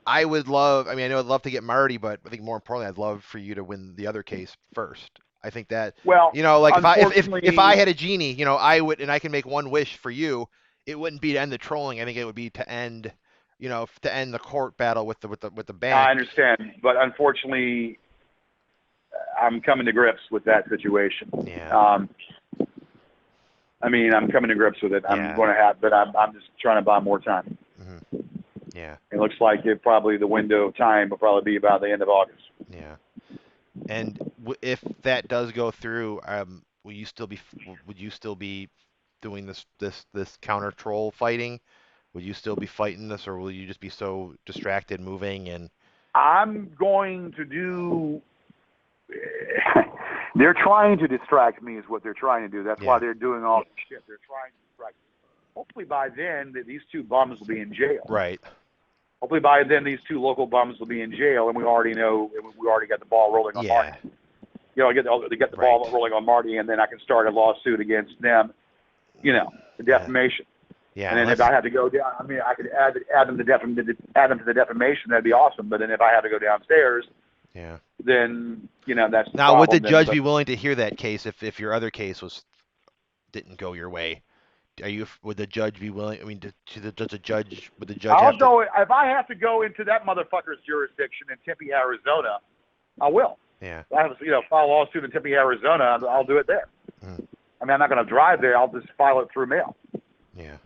I would love. I mean, I know I'd love to get Marty, but I think more importantly, I'd love for you to win the other case first. I think that. Well, like if I had a genie, I would, and I can make one wish for you. It wouldn't be to end the trolling. I think it would be to end, the court battle with the bank. I understand, but unfortunately, I'm coming to grips with that situation. Yeah. I mean, I'm coming to grips with it. I'm going to have, but I'm just trying to buy more time. Mm-hmm. Yeah. It looks like the window of time will probably be about the end of August. Yeah. And if that does go through, would you still be doing this counter troll fighting? Would you still be fighting this, or will you just be so distracted moving and? I'm going to do. They're trying to distract me, is what they're trying to do. That's why they're doing all this shit. They're trying to distract me. Hopefully by then, these two bums will be in jail. Right. Hopefully by then, these two local bums will be in jail, and we already got the ball rolling on Martin. get the ball rolling on Marty, and then I can start a lawsuit against them, the defamation. Yeah. And then if I had to go down, I mean, I could add them to the defamation. That'd be awesome. But then if I had to go downstairs, then that's the now. problem. Would the judge be willing to hear that case if your other case didn't go your way? Would the judge be willing? I mean, would the judge? I'll go if I have to go into that motherfucker's jurisdiction in Tempe, Arizona. I will. Yeah. If I have to file a lawsuit in Tempe, Arizona, I'll do it there. Mm. I mean, I'm not going to drive there. I'll just file it through mail. Yeah.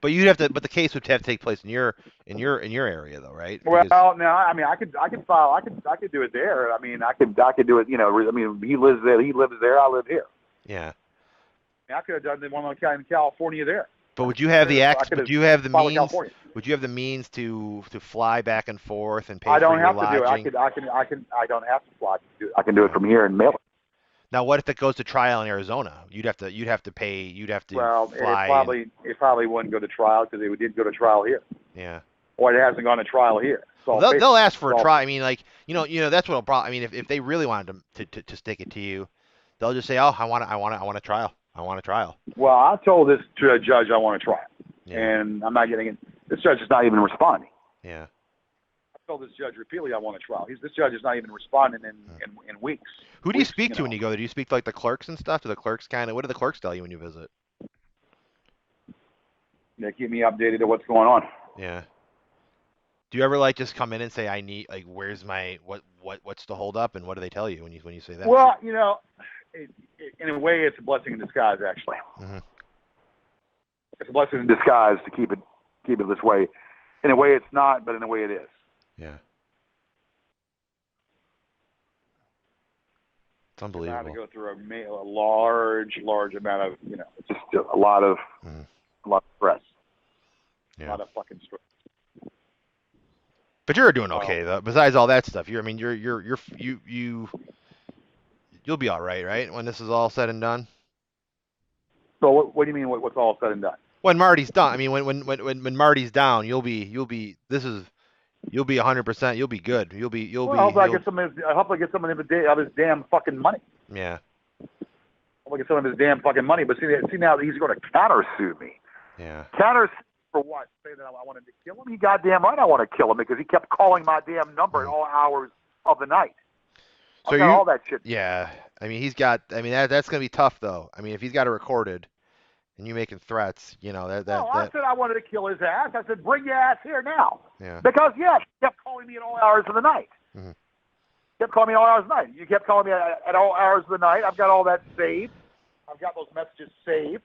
But you'd have to. But the case would have to take place in your area, though, right? Well, no. I mean, I could file. I could do it there. I mean, I could do it. I mean, he lives there. He lives there. I live here. Yeah. I could have done the one in California there. But would you have the Would you have the means? California. Would you have the means to fly back and forth and pay I don't for your have lodging? to do it. I don't have to fly. I can do it from here and mail it. Now, what if it goes to trial in Arizona? You'd have to pay. Well, fly. it probably wouldn't go to trial because it did go to trial here. Yeah. Or it hasn't gone to trial here. They'll ask for a trial. I mean, like that's what. I mean, if they really wanted to stick it to you, they'll just say, oh, I want a trial. I want a trial. Well, I told this judge I want a trial, Yeah. and I'm not getting it. This judge is not even responding. Yeah. I told this judge repeatedly I want a trial. This judge is not even responding in weeks. Who do you speak to when you go there? Do you speak to like the clerks and stuff? Do the clerks what do the clerks tell you when you visit? They keep me updated to what's going on. Yeah. Do you ever just come in and say I need where's my what's the hold up, and what do they tell you when you say that? Well, in a way, it's a blessing in disguise, actually. Mm-hmm. It's a blessing in disguise to keep it this way. In a way, it's not, but in a way, it is. Yeah. It's unbelievable. I had to go through a large amount of, just a lot of stress. Yeah. A lot of fucking stress. But you're doing okay though. Besides all that stuff, you'll be all right, when this is all said and done. So what do you mean? What's all said and done? When Marty's done, I mean, when Marty's down, you'll be 100%. You'll be good. I hope I get some of his damn fucking money. Yeah. I hope I get some of his damn fucking money. But see now he's going to countersue me. Yeah. Countersue for what? Say that I wanted to kill him? He goddamn right I want to kill him because he kept calling my damn number at all hours of the night. So all that shit. Yeah. I mean, that's going to be tough though. I mean, if he's got it recorded and you making threats, I said I wanted to kill his ass. I said, bring your ass here now. Yeah. Because, he kept calling me at all hours of the night. Mm-hmm. Kept calling me at all hours of the night. You kept calling me at all hours of the night. I've got all that saved. I've got those messages saved.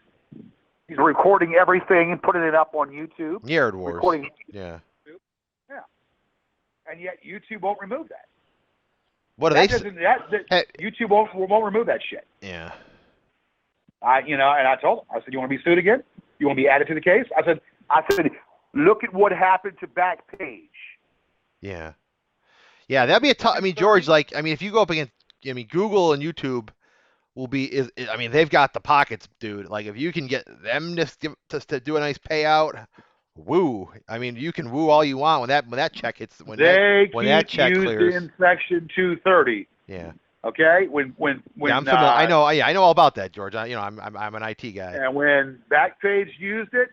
He's recording everything and putting it up on YouTube. Nerd Wars. Recording. Yeah. Yeah. And yet YouTube won't remove that. What are they? YouTube won't remove that shit. Yeah. And I told him. I said, "You want to be sued again? You want to be added to the case?" I said, "Look at what happened to Backpage." Yeah. Yeah, that'd be a tough. I mean, George, if you go up against, Google and YouTube they've got the pockets, dude. Like, if you can get them to do a nice payout, woo. I mean, you can woo all you want when that check hits. When that check clears. In Section 230. Yeah. Okay. When yeah, I'm familiar. I know all about that, George. I'm an IT guy. And when Backpage used it,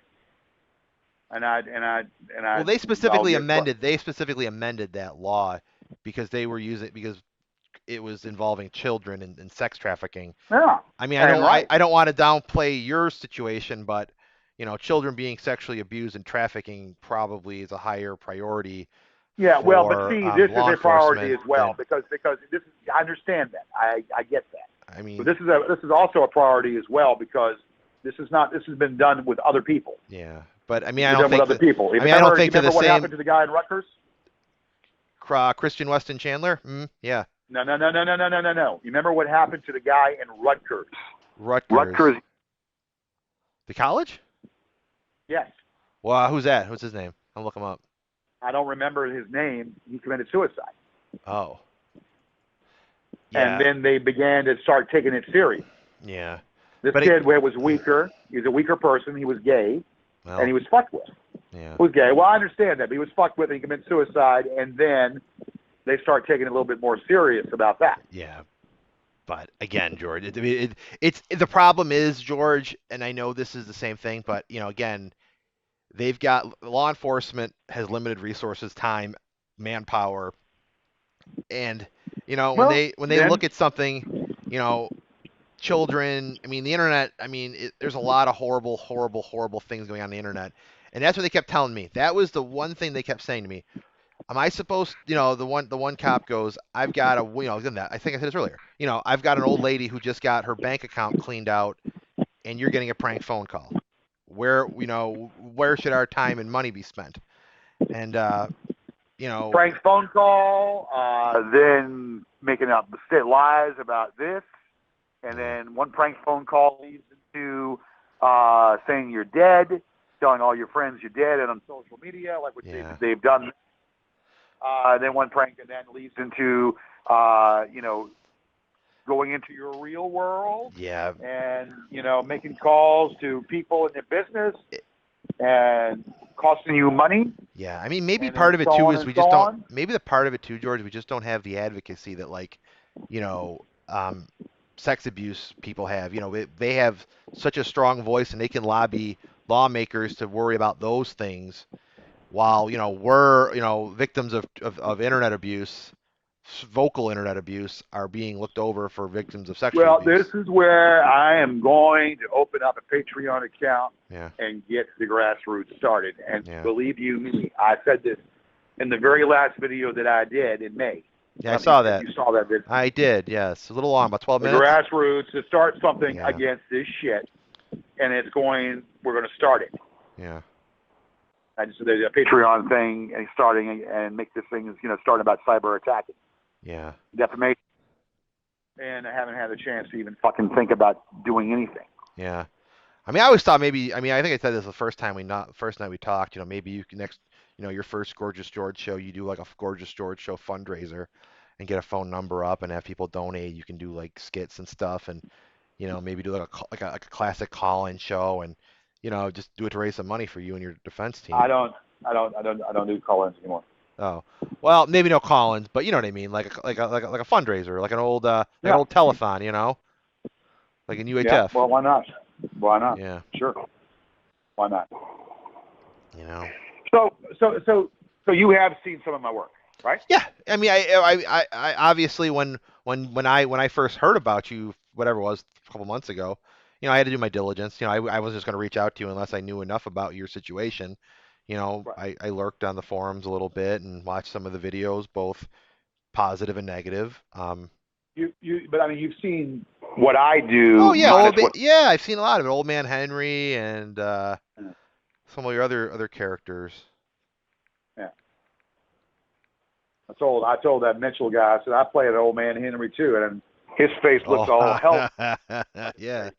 well, they specifically amended that law because they were because it was involving children and sex trafficking. Yeah. I mean, I don't want to downplay your situation, but children being sexually abused and trafficking probably is a higher priority. Yeah, well, but see, this is a priority as well because this is, I understand that. I get that. I mean, but this is also a priority as well because this has been done with other people. Yeah, but I mean, I don't think other people. I don't think to the what same. Happened to the guy in Rutgers? Christian Weston Chandler? Yeah. No. You remember what happened to the guy in Rutgers? Rutgers. The college? Yes. Well, who's that? What's his name? I'll look him up. I don't remember his name. He committed suicide. Oh. Yeah. And then they began to start taking it serious. Yeah. This kid was weaker. He was a weaker person. He was gay. Well, and he was fucked with. Yeah. Was gay. Well, I understand that, but he was fucked with and he committed suicide, and then they start taking it a little bit more serious about that. Yeah. But again, George, it's the problem is, George, and I know this is the same thing, but again, they've got law enforcement has limited resources, time, manpower, and when they look at something, children. I mean, the internet. I mean, there's a lot of horrible, horrible, horrible things going on the internet, and that's what they kept telling me. That was the one thing they kept saying to me. Am I supposed, the one cop goes, I've got I think I said this earlier. I've got an old lady who just got her bank account cleaned out, and you're getting a prank phone call. Where should our time and money be spent? And prank phone call, then making up lies about this, and then one prank phone call leads into saying you're dead, telling all your friends you're dead, and on social media, like what they've done. Then one prank, and then leads into, going into your real world. Yeah. And, making calls to people in their business and costing you money. Yeah. I mean, maybe part of it too is we just don't. Maybe the part of it too, George, we just don't have the advocacy that sex abuse people have. They have such a strong voice, and they can lobby lawmakers to worry about those things. While we're victims of internet abuse, vocal internet abuse, are being looked over for victims of sexual abuse. Well, this is where I am going to open up a Patreon account and get the grassroots started. And believe you me, I said this in the very last video that I did in May. Yeah, I saw that. You saw that video. I did, yes. A little long, about 12 minutes. The grassroots to start something against this shit, and we're going to start it. Yeah. I just did a Patreon thing and starting and make this thing, starting about cyber attacking. Yeah. Defamation. And I haven't had a chance to even fucking think about doing anything. Yeah. I mean, I always thought I think I said this the first night we talked, maybe you can your first Gorgeous George show, you do like a Gorgeous George show fundraiser and get a phone number up and have people donate. You can do like skits and stuff and, maybe do like a classic call-in show and, just do it to raise some money for you and your defense team. I don't do call-ins anymore. Oh, well, maybe no call-ins, but you know what I mean, like a fundraiser, like an old old telethon, like in UHF. Yeah, well, why not? Why not? Yeah. Sure. Why not? So you have seen some of my work, right? Yeah. I mean, I obviously when I first heard about you, whatever it was, a couple months ago, I had to do my diligence. I wasn't just going to reach out to you unless I knew enough about your situation. Right. I lurked on the forums a little bit and watched some of the videos, both positive and negative. But I mean, you've seen what I do. Oh yeah, I've seen a lot of it. Old Man Henry and some of your other characters. Yeah. I told that Mitchell guy. I said I played an Old Man Henry too, and his face looked all hell. Yeah.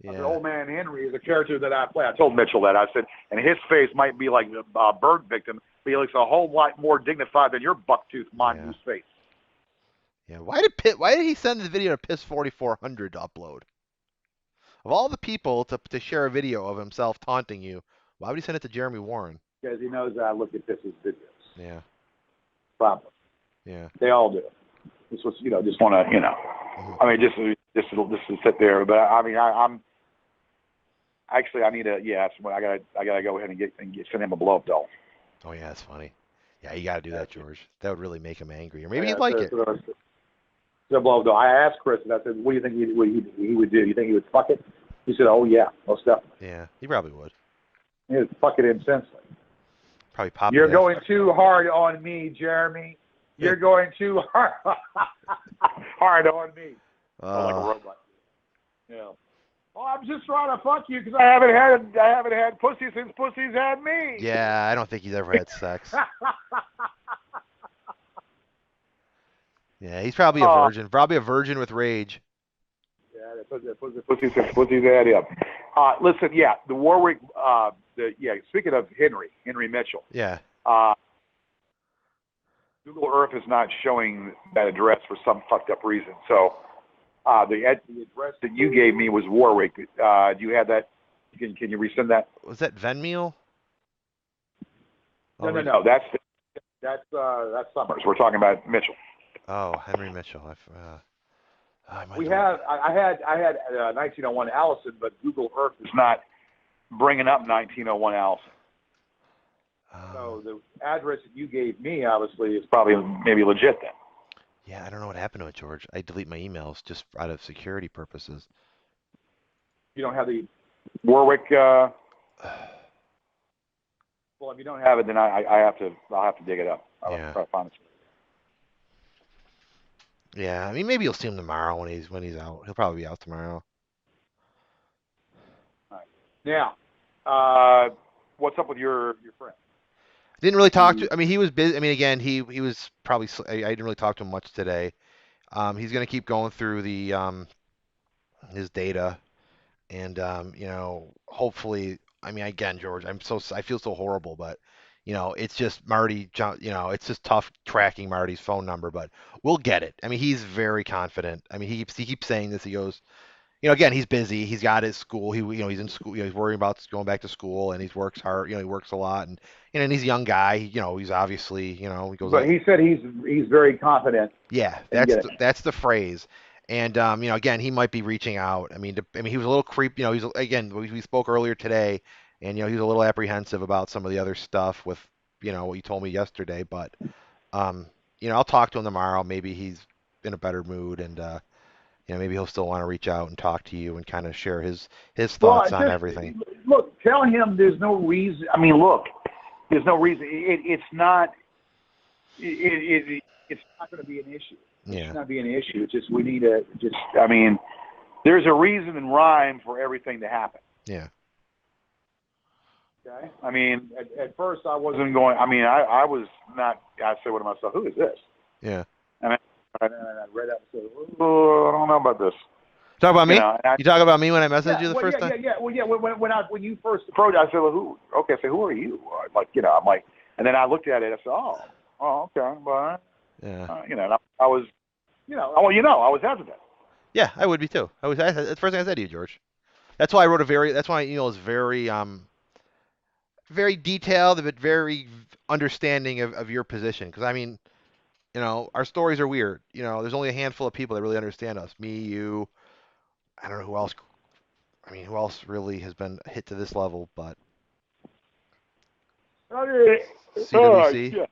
Yeah. Old Man Henry is a character that I play. I told Mitchell that. I said, and his face might be like a bird victim, but he looks a whole lot more dignified than your bucktooth mongoose face. Yeah. Why did he send the video to Piss 4400 to upload? Of all the people to share a video of himself taunting you, why would he send it to Jeremy Warren? Because he knows that I look at Piss's videos. Yeah. Probably. Yeah. They all do. This was, just want to, Mm-hmm. I mean, just to sit there. But I mean, I'm actually, I need to, I gotta go ahead and send him a blow up doll. Oh yeah, that's funny. Yeah, you gotta do that, George. That would really make him angry, or maybe he'd like it. The blow up doll. I asked Chris, and I said, "What do you think he would do? You think he would fuck it?" He said, "Oh yeah, most definitely." Yeah, he probably would. He would fuck it intensely. Probably pop. You're going too hard on me, Jeremy. You're going too hard on me. Like a robot. Yeah. Well, I'm just trying to fuck you because I haven't had pussy since pussy's had me. Yeah, I don't think he's ever had sex. Yeah, he's probably a virgin. Probably a virgin with rage. Yeah, pussy since pussy's had him. Listen, the Warwick. Speaking of Henry Mitchell. Yeah. Google Earth is not showing that address for some fucked up reason. So the address that you gave me was Warwick. Do you have that Can you resend that? Was that Venmeal? No. That's Summers. We're talking about Mitchell. Oh, Henry Mitchell. I had 1901 Allison, but Google Earth is not bringing up 1901 Allison. So the address that you gave me, obviously, is probably maybe legit then. Yeah, I don't know what happened to it, George. I delete my emails just out of security purposes. You don't have the Warwick. Well, if you don't have it, then I'll have to dig it up. I'll try to find it. Yeah, I mean, maybe you'll see him tomorrow when he's out. He'll probably be out tomorrow. All right. Now, what's up with your friend? Didn't really talk to. I mean, he was busy. I mean, again, he was probably. I didn't really talk to him much today. He's going to keep going through the his data, and hopefully. I mean, again, George, I feel so horrible, but it's just Marty. It's just tough tracking Marty's phone number, but we'll get it. I mean, he's very confident. I mean, he keeps saying this. He goes, again, he's busy. He's got his school. He's in school. He's worrying about going back to school, and he works hard. He works a lot, and and he's a young guy. He's obviously, he goes. But he said he's very confident. Yeah, that's the phrase. And again, he might be reaching out. I mean, he was a little creep. He's again, we spoke earlier today, and he was a little apprehensive about some of the other stuff with what you told me yesterday. But I'll talk to him tomorrow. Maybe he's in a better mood, and maybe he'll still want to reach out and talk to you and kind of share his thoughts on everything. Look, tell him there's no reason. I mean, look, there's no reason. It's not going to be an issue. Yeah. It's not be an issue. It's just we need to just. I mean, there's a reason and rhyme for everything to happen. Yeah. Okay. I mean, at first I wasn't going. I mean, I was not. I said to myself, "Who is this?" Yeah. And I read out and said, "Oh, I don't know about this." Talk about me? You talk about me when I messaged you the first time? Yeah. Well, yeah. When you first approached, I said, "Well, who?" Okay, I said, "Who are you?" I'm like, and then I looked at it. I said, "Oh, okay, well." Yeah. I was, I was hesitant. Yeah, I would be too. That's the first thing I said to you, George. That's why I wrote that's why my email is very, very detailed, but very understanding of your position. Because I mean, our stories are weird. There's only a handful of people that really understand us. Me, you. I don't know who else. I mean, who else really has been hit to this level? But CWC. Yeah.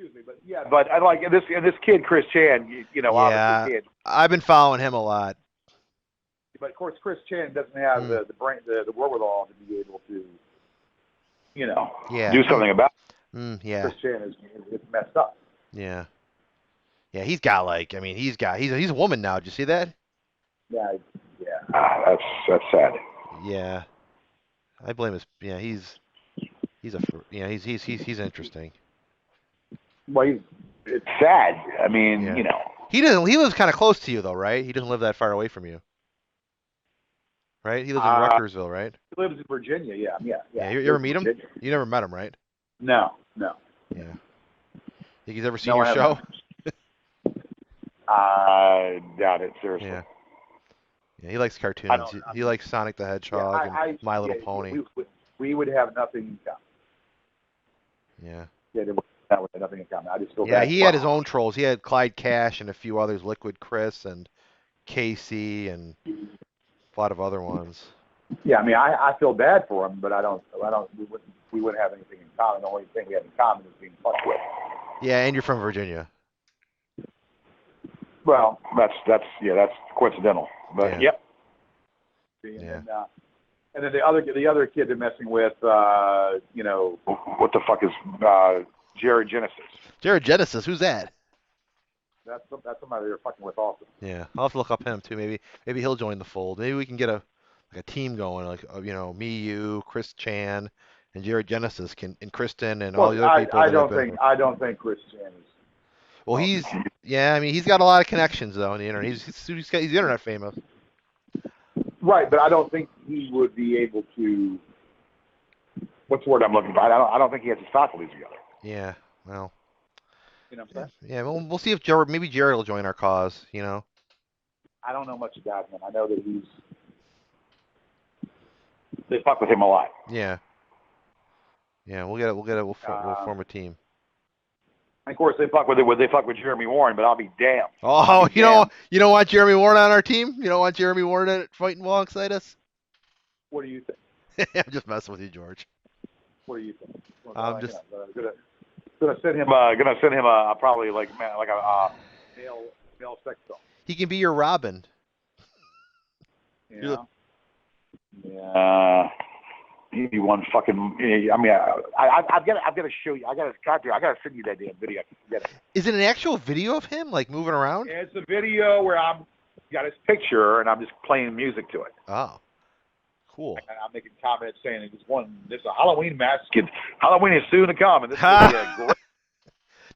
Excuse me, but yeah, but I like this kid, Chris Chan. Obviously, kid. I've been following him a lot. But of course, Chris Chan doesn't have the brain, the wherewithal to be able to, do something about it. Yeah. Chris Chan is messed up. Yeah. Yeah, he's got he's a woman now. Did you see that? Yeah. That's sad. Yeah. I blame his. Yeah, he's interesting. Well, it's sad. I mean, He lives kind of close to you though, right? He doesn't live that far away from you. Right? He lives in Ruckersville, right? He lives in Virginia, yeah. You ever meet him? You never met him, right? No. Yeah. Think he's ever seen your show? I doubt it, seriously. Yeah, he likes cartoons. He likes Sonic the Hedgehog and My Little Pony. We would have nothing in common. Yeah. Yeah, there was nothing in common. I just feel bad. Yeah, he had his own trolls. He had Clyde Cash and a few others, Liquid Chris and Casey and a lot of other ones. Yeah, I mean, I feel bad for him, but we wouldn't have anything in common. The only thing we have in common is being fucked with. Yeah, and you're from Virginia. Well, that's coincidental, but yep. Yeah. And then the other kid they're messing with, what the fuck is Jared Genesis? Jared Genesis, who's that? That's somebody they're fucking with also. Yeah, I'll have to look up him too. Maybe he'll join the fold. Maybe we can get a team going, like me, you, Chris Chan, and Jared Genesis and Kristen and all the other people. I don't think Chris Chan is. Well, he's got a lot of connections though on the internet. He's internet famous. Right, but I don't think he would be able to. What's the word I'm looking for? I don't think he has his faculties together. Yeah, well. You know what I'm saying? Yeah, we'll see if maybe Jared will join our cause. I don't know much about him. I know that They fuck with him a lot. Yeah. Yeah, we'll form a team. And of course, they fuck with Jeremy Warren, but I'll be damned. Oh, you don't want Jeremy Warren on our team? You don't want Jeremy Warren fighting alongside us? What do you think? I'm just messing with you, George. What do you think? I'm just gonna send him a probably like a male sex doll. He can be your Robin. Yeah. Yeah. He'd be one fucking. I mean, I've got to show you. I got to send you that damn video. Is it an actual video of him like moving around? It's a video where I'm got his picture and I'm just playing music to it. Oh, cool. And I'm making comments saying this is a Halloween mask. Halloween is soon to come, and this is gonna be a great.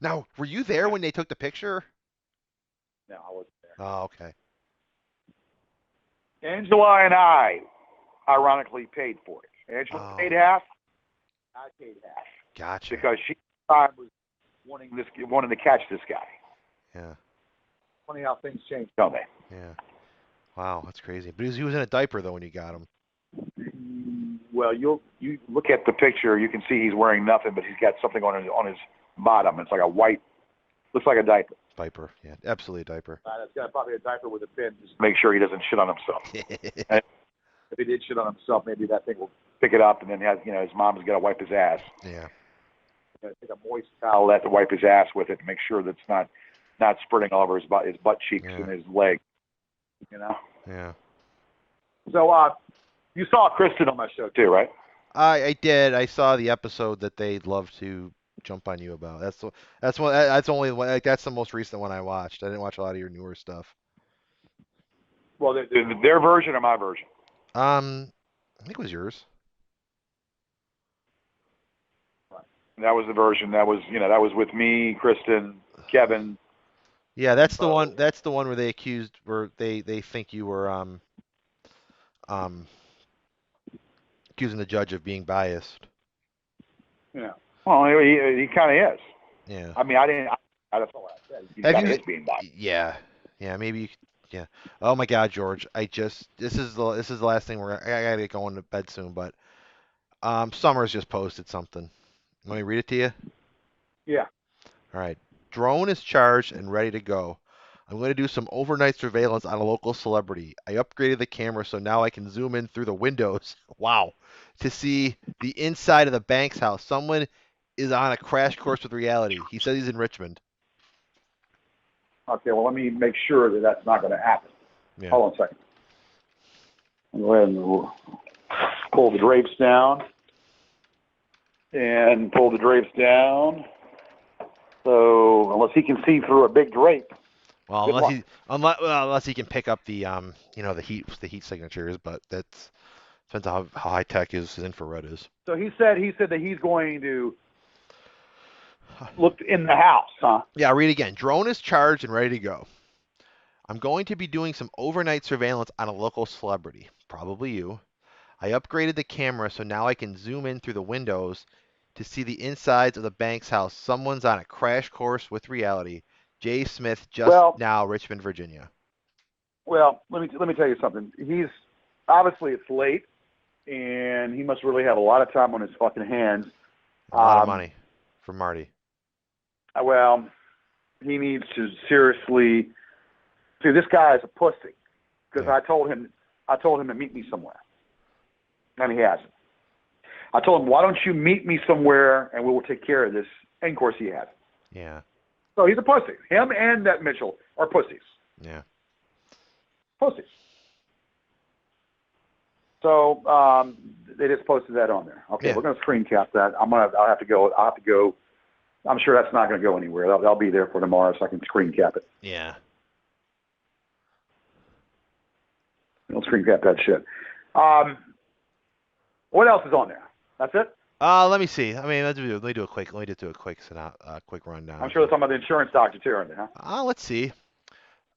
Now, were you there when they took the picture? No, I wasn't there. Oh, okay. Angela and I, ironically, paid for it. Angela paid half. I paid half. Gotcha. Because she was wanting to catch this guy. Yeah. Funny how things change, don't they? Yeah. Wow, that's crazy. But he was in a diaper though when you got him. Well, you look at the picture, you can see he's wearing nothing, but he's got something on his bottom. It's like a white, looks like a diaper. Diaper, yeah, absolutely a diaper. It's got probably a diaper with a pin, just to make sure he doesn't shit on himself. And if he did shit on himself, maybe that thing will pick it up, and then his mom's got to wipe his ass. Yeah. Take a moist towel, to wipe his ass with it, to make sure that's not spreading all over his butt cheeks and his leg. You know. Yeah. So, you saw Kristen on my show too, right? I did. I saw the episode that they'd love to jump on you about. That's the most recent one I watched. I didn't watch a lot of your newer stuff. Well, their version or my version? I think it was yours. That was the version. That was with me, Kristen, Kevin. Yeah, that's the one. That's the one where they they think you were accusing the judge of being biased. Yeah. Well, he kind of is. Yeah. I mean, that's all I said. He kind of is being biased. Yeah. Yeah. Maybe. Yeah. Oh my God, George. This is the last thing I gotta get going to bed soon. But Summers just posted something. Let me read it to you. Yeah. All right. Drone is charged and ready to go. I'm going to do some overnight surveillance on a local celebrity. I upgraded the camera so now I can zoom in through the windows. Wow. To see the inside of the bank's house. Someone is on a crash course with reality. He says he's in Richmond. Okay, well, let me make sure that that's not going to happen. Yeah. Hold on a second. I'll go ahead and pull the drapes down. And pull the drapes down. So, unless he can see through a big drape. Well, unless he can pick up the the heat signatures, but that's depends on how high tech his infrared is. So he said that he's going to look in the house, huh? Yeah, read again. Drone is charged and ready to go. I'm going to be doing some overnight surveillance on a local celebrity, probably you. I upgraded the camera so now I can zoom in through the windows to see the insides of the bank's house. Someone's on a crash course with reality. Jay Smith, now Richmond, Virginia. Well, let me tell you something. He's obviously it's late, and he must really have a lot of time on his fucking hands. A lot of money for Marty. Well, he needs to seriously see. This guy is a pussy because I told him to meet me somewhere, and he hasn't. I told him, why don't you meet me somewhere and we will take care of this? And of course he hasn't. Yeah. So he's a pussy. Him and that Mitchell are pussies. Yeah. Pussies. So they just posted that on there. Okay, We're going to screen cap that. I'll have to go. I'm sure that's not going to go anywhere. That'll be there for tomorrow, so I can screen cap it. Yeah. Don't screen cap that shit. What else is on there? That's it. Let me see. I mean, let me do a quick quick rundown. I'm sure they're talking about the insurance doctor too, aren't they? Huh? Let's see.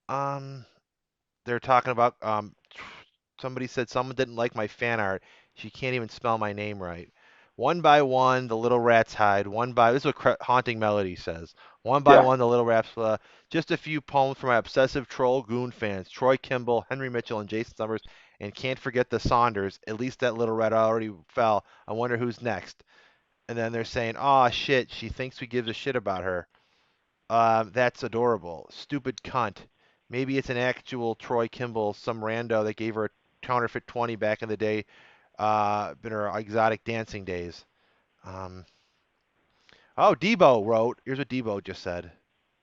They're talking about somebody said someone didn't like my fan art. She can't even spell my name right. One by one, the little rats hide. This is what Haunting Melody says. One by Yeah. one, the Little Raps. Just a few poems for my obsessive troll goon fans: Troy Kimball, Henry Mitchell, and Jason Summers. And can't forget the Saunders. At least that little red already fell. I wonder who's next. And then they're saying, "Oh shit, she thinks we give a shit about her. That's adorable. Stupid cunt. Maybe it's an actual Troy Kimball, some rando that gave her a counterfeit 20 back in the day, in her exotic dancing days." Um, oh, Debo wrote. Here's what Debo just said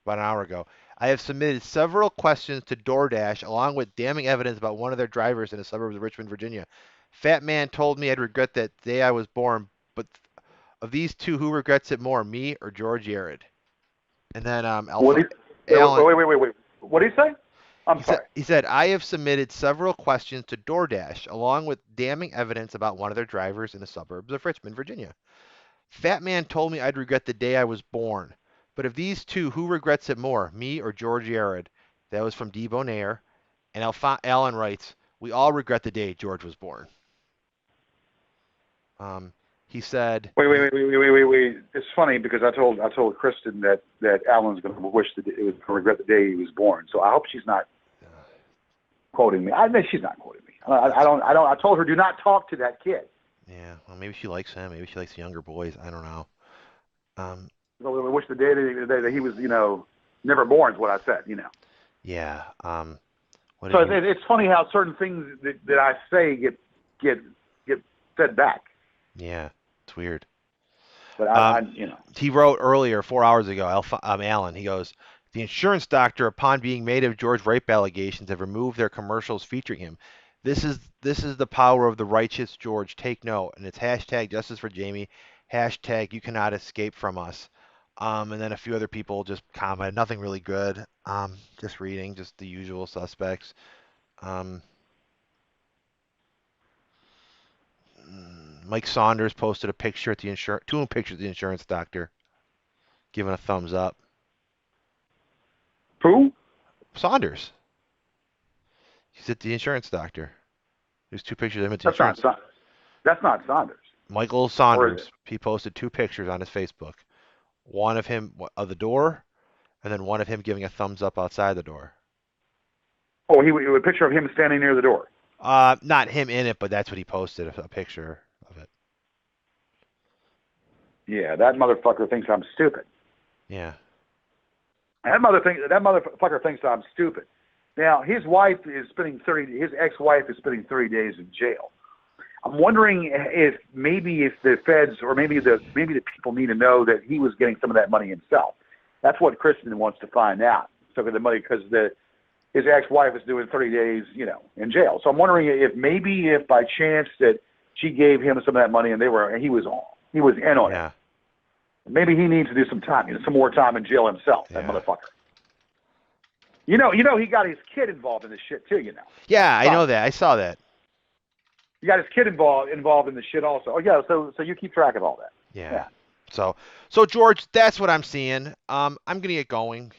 about an hour ago. I have submitted several questions to DoorDash along with damning evidence about one of their drivers in the suburbs of Richmond, Virginia. Fat man told me I'd regret that day I was born, but of these two, who regrets it more, me or George Yared? And then What Alpha, did he, Alan, wait. What did he say? I'm sorry. he said, I have submitted several questions to DoorDash along with damning evidence about one of their drivers in the suburbs of Richmond, Virginia. Fat man told me I'd regret the day I was born. But of these two, who regrets it more, me or George Yared? That was from Debo Nair. And Alan writes, we all regret the day George was born. He said, Wait. It's funny because I told Kristen that Alan's going to regret the day he was born. So I hope she's not quoting me. I know she's not quoting me. I told her do not talk to that kid. Yeah, well, maybe she likes him. Maybe she likes younger boys. I don't know. So we wish the day that he was, never born is what I said, Yeah. So it's funny how certain things that I say get said back. Yeah, it's weird. But He wrote earlier, 4 hours ago, Alan, he goes, the insurance doctor, upon being made of George rape allegations, have removed their commercials featuring him. This is the power of the righteous George. Take note. And it's hashtag justice for Jamie, hashtag you cannot escape from us. And then a few other people just commented, nothing really good. Just reading, just the usual suspects. Mike Saunders posted a picture at the two pictures of the insurance doctor, giving a thumbs up. Who? Saunders. He's at the insurance doctor. There's two pictures of him at the insurance. That's not Saunders. Michael Saunders. He posted two pictures on his Facebook. One of him of the door, and then one of him giving a thumbs up outside the door. Oh, a picture of him standing near the door. Not him in it, but that's what he posted, a picture of it. Yeah, that motherfucker thinks I'm stupid. Yeah. That motherfucker thinks I'm stupid. Now, his ex-wife is spending 30 days in jail. I'm wondering if the feds or maybe the people need to know that he was getting some of that money himself. That's what Kristen wants to find out. So the money, because his ex-wife is doing 30 days, in jail. So I'm wondering if by chance that she gave him some of that money and he was in on it. Maybe he needs to do some time, some more time in jail himself. That motherfucker. He got his kid involved in this shit too. Yeah, I know that. I saw that. You got his kid involved in the shit also. Oh yeah, so you keep track of all that. Yeah. So George, that's what I'm seeing. I'm gonna get going.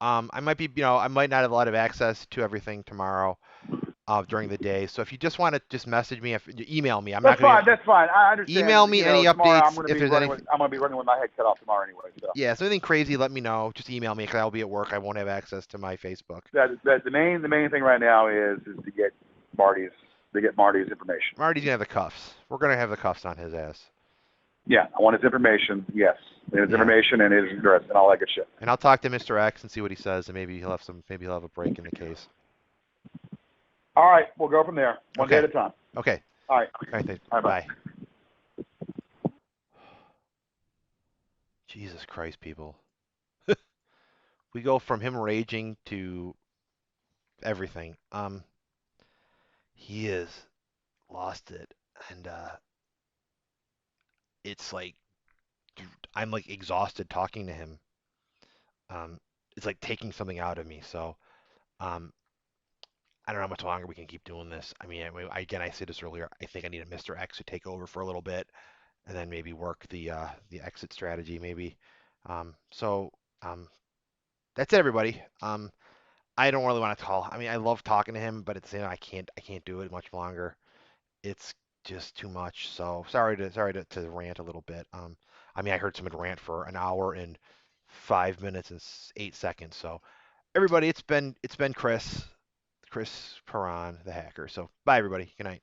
I might be, I might not have a lot of access to everything tomorrow, during the day. So if you just want to just message me, email me. That's fine. I understand. Email me any updates if there's anything. I'm gonna be running with my head cut off tomorrow anyway. So. Yeah, so anything crazy, let me know. Just email me because I'll be at work. I won't have access to my Facebook. The main thing right now is to get Marty's information. Marty's gonna have the cuffs. We're gonna have the cuffs on his ass. Yeah, I want his information. Yes, his information and his address and all that good shit. And I'll talk to Mr. X and see what he says, and maybe he'll have a break in the case. All right, we'll go from there. One day at a time. Okay. All right. All right. Thanks. All right, Bye. Jesus Christ, people. We go from him raging to everything. He has lost it, and it's like I'm like exhausted talking to him. It's like taking something out of me. So, I don't know how much longer we can keep doing this. I mean, I said this earlier. I think I need a Mr. X to take over for a little bit, and then maybe work the exit strategy, maybe. That's it, everybody. I don't really want to call. I mean, I love talking to him, but at the same time, I can't do it much longer. It's just too much. So sorry to rant a little bit. I mean, I heard someone rant for an hour and 5 minutes and 8 seconds. So everybody, it's been Chris Perron, the hacker. So bye everybody. Good night.